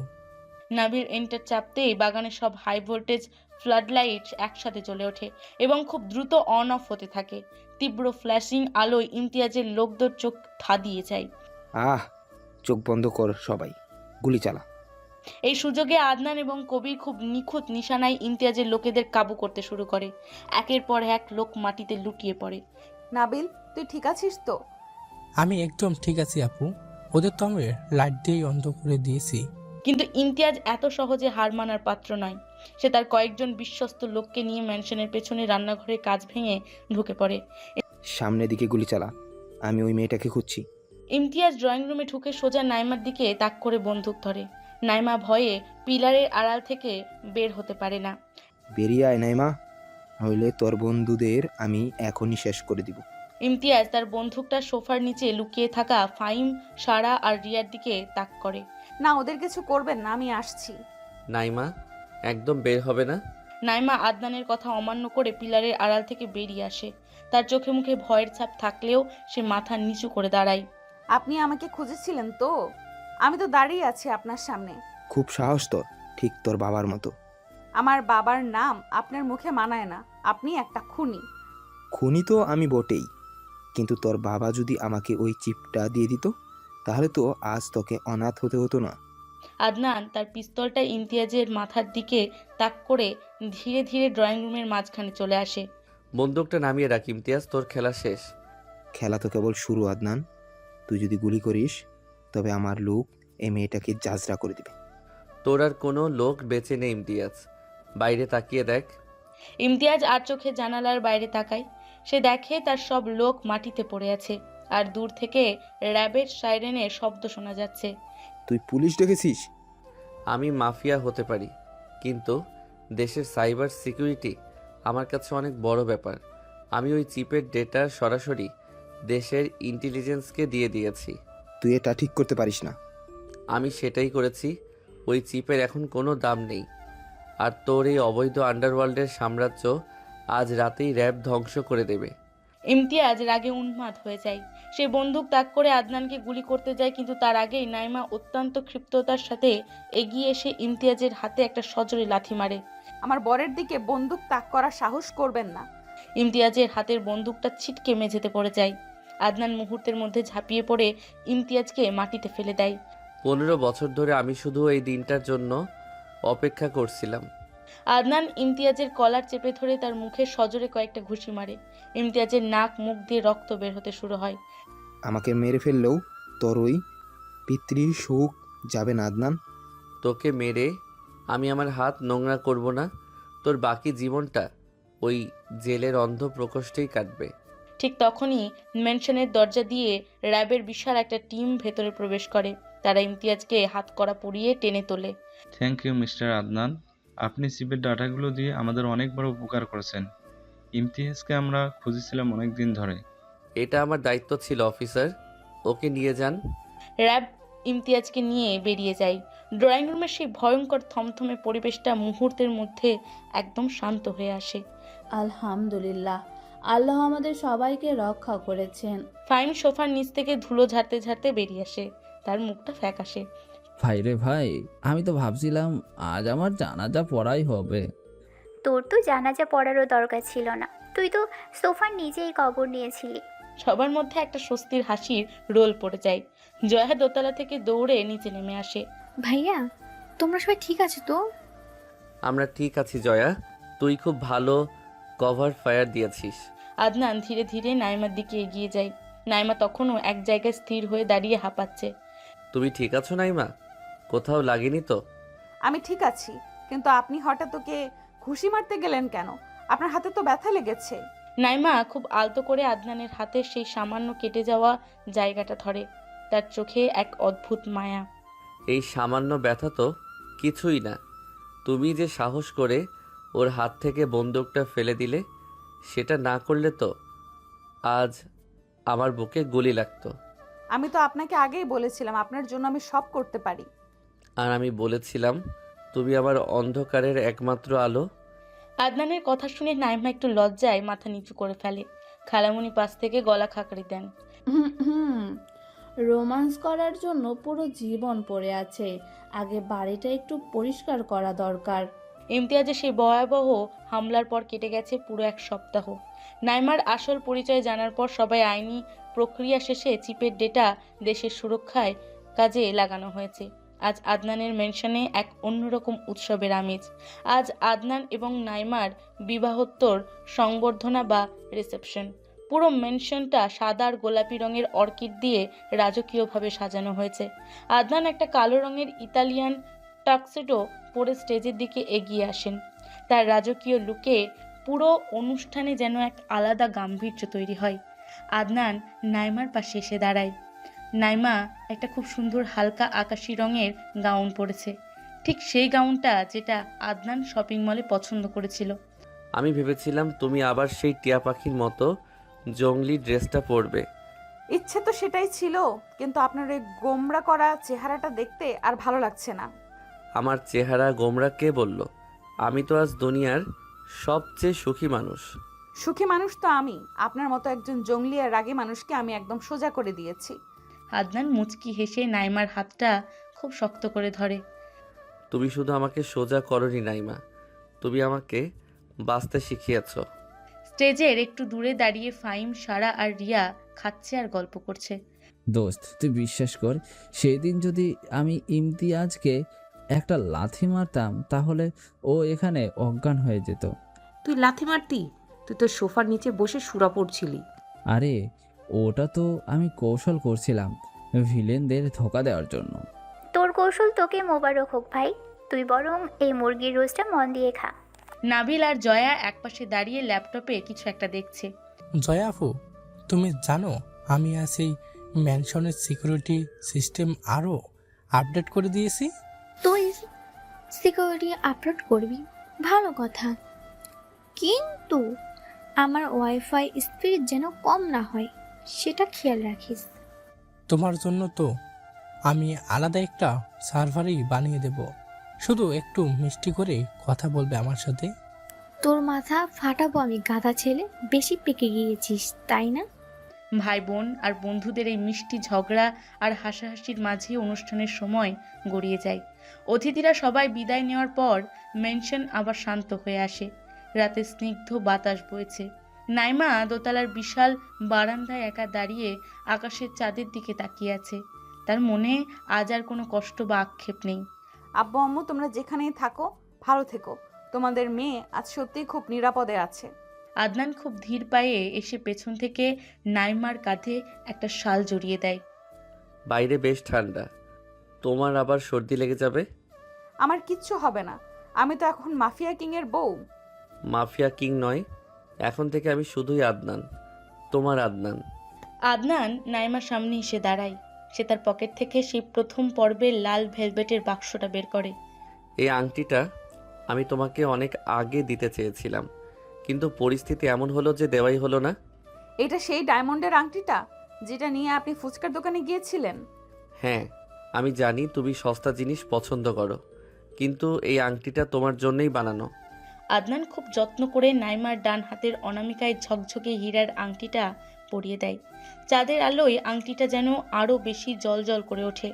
নাবিল এন্টার চাপতেই বাগানের সব হাই ভোল্টেজ ফ্লাড লাইট একসাথে জ্বলে ওঠে এবং খুব দ্রুত অন অফ হতে থাকে। তীব্র ফ্ল্যাশিং আলোয় ইমতিয়াজের লোকদের চোখ ধাঁধিয়ে যায়। চোখ বন্ধ কর সবাই, গুলি চালা। এই সুযোগে আদনান এবং কবির খুব নিখুঁত নিশানায় ইমতিয়াজের লোকেদের কাবু করতে শুরু করে। একের পর এক লোক মাটিতে লুটিয়ে পড়ে। নাবিল, তুই ঠিক আছিস তো? আমি একদম ঠিক আছি আপু, ওদের তো আমি লাইট দিয়েই অন্ধ করে দিয়েছি। কিন্তু ইমতিয়াজ এত সহজে হার মানার পাত্র নয়। সে তার কয়েকজন বিশ্বস্ত লোককে নিয়ে ম্যানশনের পেছনে রান্নাঘরের কাজ ভেঙে ঢুকে পড়ে। সামনের দিকে গুলি চালা, আমি ওই মেয়েটাকে খুঁজছি। ইমতিয়াজ ড্রয়িং রুমে ঢুকে সোজা নাইমার দিকে তাক করে বন্দুক ধরে। নাইমা ভয়ে পিলারের আড়াল থেকে বের হতে পারে না। বেরিয়ে আয় নাইমা, নইলে তোর বন্ধুদের আমি এখনই শেষ করে দিব। ইমতিয়াজ তার বন্দুকটা সোফার নিচে লুকিয়ে থাকা ফাহিম, সারা আর রিয়ার দিকে তাক করে। না, ওদের কিছু করবেন না, আমি আসছি। নাইমা, একদম বের হবে না। নাইমা আদনানের কথা অমান্য করে পিলারের আড়াল থেকে বেরিয়ে আসে। তার চোখে মুখে ভয়ের ছাপ থাকলেও সে মাথা নিচু করে দাঁড়ায়। আপনি আমাকে খুঁজেছিলেন তো? আমি তো দাঁড়িয়ে আছি আপনার সামনে। খুব সাহস তোর, ঠিক তোর বাবার মতো। আমার বাবার নাম আপনার মুখে মানায় না। আপনি একটা খুনি। খুনি তো আমি বটেই, কিন্তু তোর বাবা যদি আমাকে ওই চিপটা দিয়ে দিত, তাহলে তো আজ তোকে অনাথ হতে হতো না। আদনান তার পিস্তলটা ইমতিয়াজের মাথার দিকে তাক করে ধীরে ধীরে ড্রয়িং রুমের মাঝখানে চলে আসে। বন্দুকটা নামিয়ে রাখ ইমতিয়াজ, তোর খেলা শেষ। খেলা তো কেবল শুরু আদনান। তুই যদি গুলি করিস, তবে আমার লোক এই মেয়েটাকে জাজরা করে দিবে। তোর আর কোনো লোক বেঁচে নেই ইমতিয়াজ, বাইরে তাকিয়ে দেখ। ইমতিয়াজ আর চোখে জানালার বাইরে তাকায়। সে দেখে তার সব লোক মাটিতে পড়ে আছে, আর দূর থেকে র্যাবের সাইরেনের শব্দ শোনা যাচ্ছে। তুই পুলিশ ডেকেছিস? আমি মাফিয়া হতে পারি, কিন্তু দেশের সাইবার সিকিউরিটি আমার কাছে অনেক বড় ব্যাপার। আমি ওই চিপের ডেটা সরাসরি দেশের ইন্টেলিজেন্সকে দিয়ে দিয়েছি। তুই এটা ঠিক করতে পারিস না। আমি সেটাই করেছি। ওই চিপের এখন কোনো দাম নেই, আর তোর এই অবৈধ আন্ডারওয়ার্ল্ডের সাম্রাজ্য আজ রাতেই র্যাব ধ্বংস করে দেবে। ইমতিয়াজ রাগে উন্মাদ হয়ে যায়। সে বন্দুক তাক করে আদনানকে গুলি করতে যায়, কিন্তু তার আগেই নাইমা অত্যন্ত ক্ষিপ্ততার সাথে এগিয়ে এসে ইমতিয়াজের হাতে একটা সজোরে লাথি মারে। আমার বরের দিকে বন্দুক তাক করার সাহস করবেন না। ইমতিয়াজের হাতের বন্দুকটা ছিটকে মেঝেতে পড়ে যায়। আদনান মুহূর্তের মধ্যে ঝাঁপিয়ে পড়ে ইমতিয়াজকে মাটিতে ফেলে দেয়। 15 বছর ধরে আমি শুধু এই দিনটার জন্য অপেক্ষা করছিলাম। আদনান ইমতিয়াজের কলার চেপে ধরে তার মুখে সজোরে কয়েকটা ঘুষি মারে। ইমতিয়াজের নাক মুখ দিয়ে রক্ত বের হতে শুরু হয়। আমাকে মেরে ফেললেও তোর ওই পিতৃর সুখ যাবে না আদনান। তোকে মেরে আমি আমার হাত নোংরা করব না। তোর বাকি জীবনটা ওই জেলের অন্ধ প্রকোষ্ঠেই কাটবে। ঠিক তখনই মেনশনের দরজা দিয়ে র্যাবের বিশাল একটা টিম ভেতরে প্রবেশ করে। তারা ইমতিয়াজকে হাতকড়া পরিয়ে টেনে তোলে। থ্যাংক ইউ মিস্টার আদনান, আপনি চিপের ডাটাগুলো দিয়ে আমাদের অনেক বড় উপকার করেছেন। ইমতিয়াজকে আমরা খুঁজেছিলাম অনেক দিন ধরে। এটা আমার দায়িত্ব ছিল অফিসার, ওকে নিয়ে যান। র্যাব ইমতিয়াজকে নিয়ে বেরিয়ে যায়। ড্রয়িং রুমের সেই ভয়ঙ্কর থমথমে পরিবেশটা মুহূর্তের মধ্যে একদম শান্ত হয়ে আসে। আলহামদুলিল্লাহ, আল্লাহ আমাদের সবাইকে রক্ষা করেছেন। ফাইন সোফার নিচ থেকে ধুলো ঝাড়তে ঝাড়তে বেরিয়ে আসে। তার মুখটা ফ্যাকাশে। ভাই রে ভাই, আমি তো ভাবছিলাম আজ আমার জানাজা পড়াই হবে। তোর তো জানাজা পড়ারও দরকার ছিল না, তুই তো সোফার নিচেই কবর নিয়েছিলি। সবার মধ্যে একটা স্বস্তির হাসির রোল পড়ে যায়। জয়া দোতলা থেকে দৌড়ে নিচে নেমে আসে। ভাইয়া, তোমরা সবাই ঠিক আছে তো? আমরা ঠিক আছি জয়া, তুই খুব ভালো কভার ফায়ার দিয়েছিস। আদনান ধীরে ধীরে নাইমার দিকে এগিয়ে যায়। নাইমা তখনও এক জায়গায় স্থির হয়ে দাঁড়িয়ে হাঁপাচ্ছে। তুমি ঠিক আছো নাইমা? কোথাও লাগেনি তো? আমি ঠিক আছি, কিন্তু আপনি হঠাৎ ওকে ঘুষি মারতে গেলেন কেন? আপনার হাতে তো ব্যথা লেগেছে। নাইমা খুব আলতো করে আদনানের হাতের সেই সামান্য কেটে যাওয়া জায়গাটা ধরে। তার চোখে এক অদ্ভুত মায়া। এই সামান্য ব্যথা তো কিছুই না। তুমি যে সাহস করে ওর হাত থেকে বন্দুকটা ফেলে দিলে, সেটা না করলে তো আজ আমার বুকে গুলি লাগতো। আমি তো আপনাকে আগেই বলেছিলাম আপনার জন্য আমি সব করতে পারি। আর আমি বলেছিলাম তুমি আমার অন্ধকারের একমাত্র আলো। আদনানের কথা শুনে নাইমা একটু লজ্জায় মাথা নিচু করে ফেলে। খালামুনি পাশ থেকে গলা খাকড়ি দেন। রোমান্স করার জন্য পুরো জীবন পড়ে আছে, আগে বাড়িটা একটু পরিষ্কার করা দরকার। ইমতিয়াজের সেই ভয়াবহ হামলার পর কেটে গেছে পুরো 1 সপ্তাহ। নাইমার আসল পরিচয় জানার পর সবাই আইনি প্রক্রিয়া শেষে চিপের ডেটা দেশের সুরক্ষায় কাজে লাগানো হয়েছে। আজ আদনানের মেনশনে এক অন্যরকম উৎসবের আমেজ। আজ আদনান এবং নাইমার বিবাহোত্তর সংবর্ধনা বা রিসেপশন। পুরো মেনশনটা সাদা আর গোলাপি রঙের অর্কিড দিয়ে রাজকীয়ভাবে সাজানো হয়েছে। আদনান একটা কালো রঙের ইতালিয়ান টাক্সিডো পরে স্টেজের দিকে এগিয়ে আসেন। তার রাজকীয় লুকে পুরো অনুষ্ঠানে যেন এক আলাদা গাম্ভীর্য তৈরি হয়। আদনান নাইমার পাশে এসে দাঁড়ায়। নাইমা একটা খুব সুন্দর হালকা আকাশি রঙের গাউন পরেছে, ঠিক সেই গাউনটা যেটা আদনান শপিং মলে পছন্দ করেছিল। আমি ভেবেছিলাম তুমি আবার সেই টিয়া পাখির মতো জঙ্গলি ড্রেসটা পরবে। ইচ্ছে তো সেটাই ছিল, কিন্তু আপনার এই গোমরা করা চেহারাটা দেখতে আর ভালো লাগছে না। আমার চেহারা গোমরা কে বলল? আমি তো আজ দুনিয়ার সবচেয়ে সুখী মানুষ। সুখী মানুষ তো আমি। আপনার মতো একজন জঙ্গলি আর রাগী মানুষকে আমি একদম সোজা করে দিয়েছি। আদনান মুচকি হেসে নাইমার হাতটা খুব শক্ত করে ধরে। তুমি শুধু আমাকে সোজা করনি নাইমা, তুমি আমাকে বাঁচতে শিখিয়েছ। স্টেজের একটু দূরে দাঁড়িয়ে ফাহিম, সারা আর রিয়া খাচ্ছে আর গল্প করছে। দোস্ত তুই বিশ্বাস কর, সেদিন যদি আমি ইমতিয়াজকে একটা লাথি মারতাম তাহলে ও এখানে অজ্ঞান হয়ে যেত। তুই লাথি মারতি? তুই তো সোফার নিচে বসে সুরা পড়ছিলি। আরে ওটা তো আমি কৌশল করছিলাম ভিলেনদের ধোকা দেওয়ার জন্য। তোর কৌশল তোকে মোবারক হোক ভাই, তুই বরং এই মুরগির রোস্টটা মন দিয়ে খা। নাবিল আর জয়া একপাশে দাঁড়িয়ে ল্যাপটপে কিছু একটা দেখছে। জয়া আপু, তুমি জানো আমি আজ এই ম্যানশনের সিকিউরিটি সিস্টেম আরও আপডেট করে দিয়েছি। তুই সিকিউরিটি আপলোড করবি, ভালো কথা, কিন্তু আমার ওয়াইফাই স্পিড যেন কম না হয় সেটা খেয়াল রাখিস। তোমার জন্য তো আমি আলাদা একটা সার্ভারই বানিয়ে দেব, শুধু একটু মিষ্টি করে কথা বলবে আমার সাথে। তোর মাথা ফাটাবো আমি, গাধা ছেলে, বেশি পেকে গিয়েছিস তাই না? ভাই বোন আর বন্ধুদের এই মিষ্টি ঝগড়া আর হাসাহাসির মাঝে অনুষ্ঠানের সময় গড়িয়ে যায়। অতিথিরা সবাই বিদায় নেওয়ার পর মেনশন আবার শান্ত হয়ে আসে। রাতে স্নিগ্ধ বাতাস বইছে। নাইমা দোতলার বিশাল বারান্দায় একা দাঁড়িয়ে আকাশের চাঁদের দিকে তাকিয়ে আছে। তার মনে আজ আর কোনো কষ্ট বা আক্ষেপ নেই। আব্বু আম্মু তোমরা যেখানেই থাকো ভালো থেকো, তোমাদের মেয়ে আজ সত্যিই খুব নিরাপদে আছে। আদনান খুব ধীর পায়ে এসে পেছন থেকে নাইমার কাঁধে একটা শাল জড়িয়ে দেয়। বাইরে বেশ ঠান্ডা, তোমার আবার সর্দি লেগে যাবে। আমার কিচ্ছু হবে না, আমি তো এখন মাফিয়া কিং এর বউ। মাফিয়া কিং নয়, এখন থেকে আমি শুধুই আদনান, তোমার আদনান। আদনান নাইমার সামনে এসে দাঁড়ায়। সে তার পকেট থেকে সেই প্রথম পর্বের লাল ভেলভেটের বাক্সটা বের করে। এই আংটিটা আমি তোমাকে অনেক আগে দিতে চেয়েছিলাম, কিন্তু পরিস্থিতি এমন হলো যে দেওয়াই হলো না। এটা সেই ডায়মন্ডের আংটিটা যেটা নিয়ে আপনি ফুচকার দোকানে গিয়েছিলেন? হ্যাঁ, আমি জানি তুমি সস্তা জিনিস পছন্দ করো, কিন্তু এই আংটিটা তোমার জন্যই বানানো। আদনান খুব যত্ন করে নাইমার ডান হাতের অনামিকায় ঝকঝকে হীরার আংটিটা পরিয়ে দেয়। চাঁদের আলোয় আংটিটা যেন আরও বেশি জলজল করে ওঠে।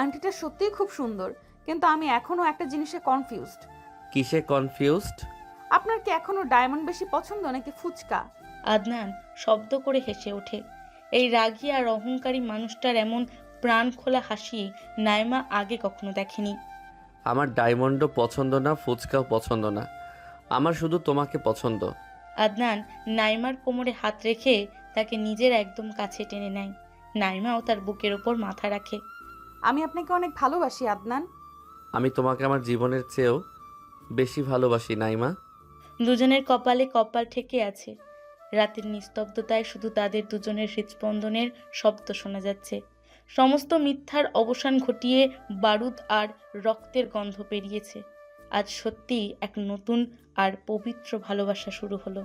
আংটিটা সত্যিই খুব সুন্দর, কিন্তু আমি এখনো একটা জিনিসে কনফিউজড। কিসে কনফিউজড? আপনার কি এখনো ডায়মন্ড বেশি পছন্দ নাকি ফুচকা? আদনান শব্দ করে হেসে ওঠে। এই রাগী আর অহংকারী মানুষটার এমন প্রাণ খোলা হাসি নাইমা আগে কখনো দেখেনি। আমার ডায়মন্ডও পছন্দ না, ফুচকাও পছন্দ না, আমার শুধু তোমাকে পছন্দ। আদনান নাইমার কোমরে হাত রেখে তাকে নিজের একদম কাছে টেনে নেয়। নাইমাও তার বুকের ওপর মাথা রাখে। আমি আপনাকে অনেক ভালোবাসি আদনান। আমি তোমাকে আমার জীবনের চেয়েও বেশি ভালোবাসি নাইমা। দুজনের কপালে কপাল ঠেকে আছে। রাতের নিস্তব্ধতায় শুধু তাদের দুজনের হৃদস্পন্দনের শব্দ শোনা যাচ্ছে। সমস্ত মিথ্যার অবসান ঘটিয়ে বারুদ আর রক্তের গন্ধ পেরিয়েছে। আজ সত্যিই এক নতুন আর পবিত্র ভালোবাসা শুরু হলো।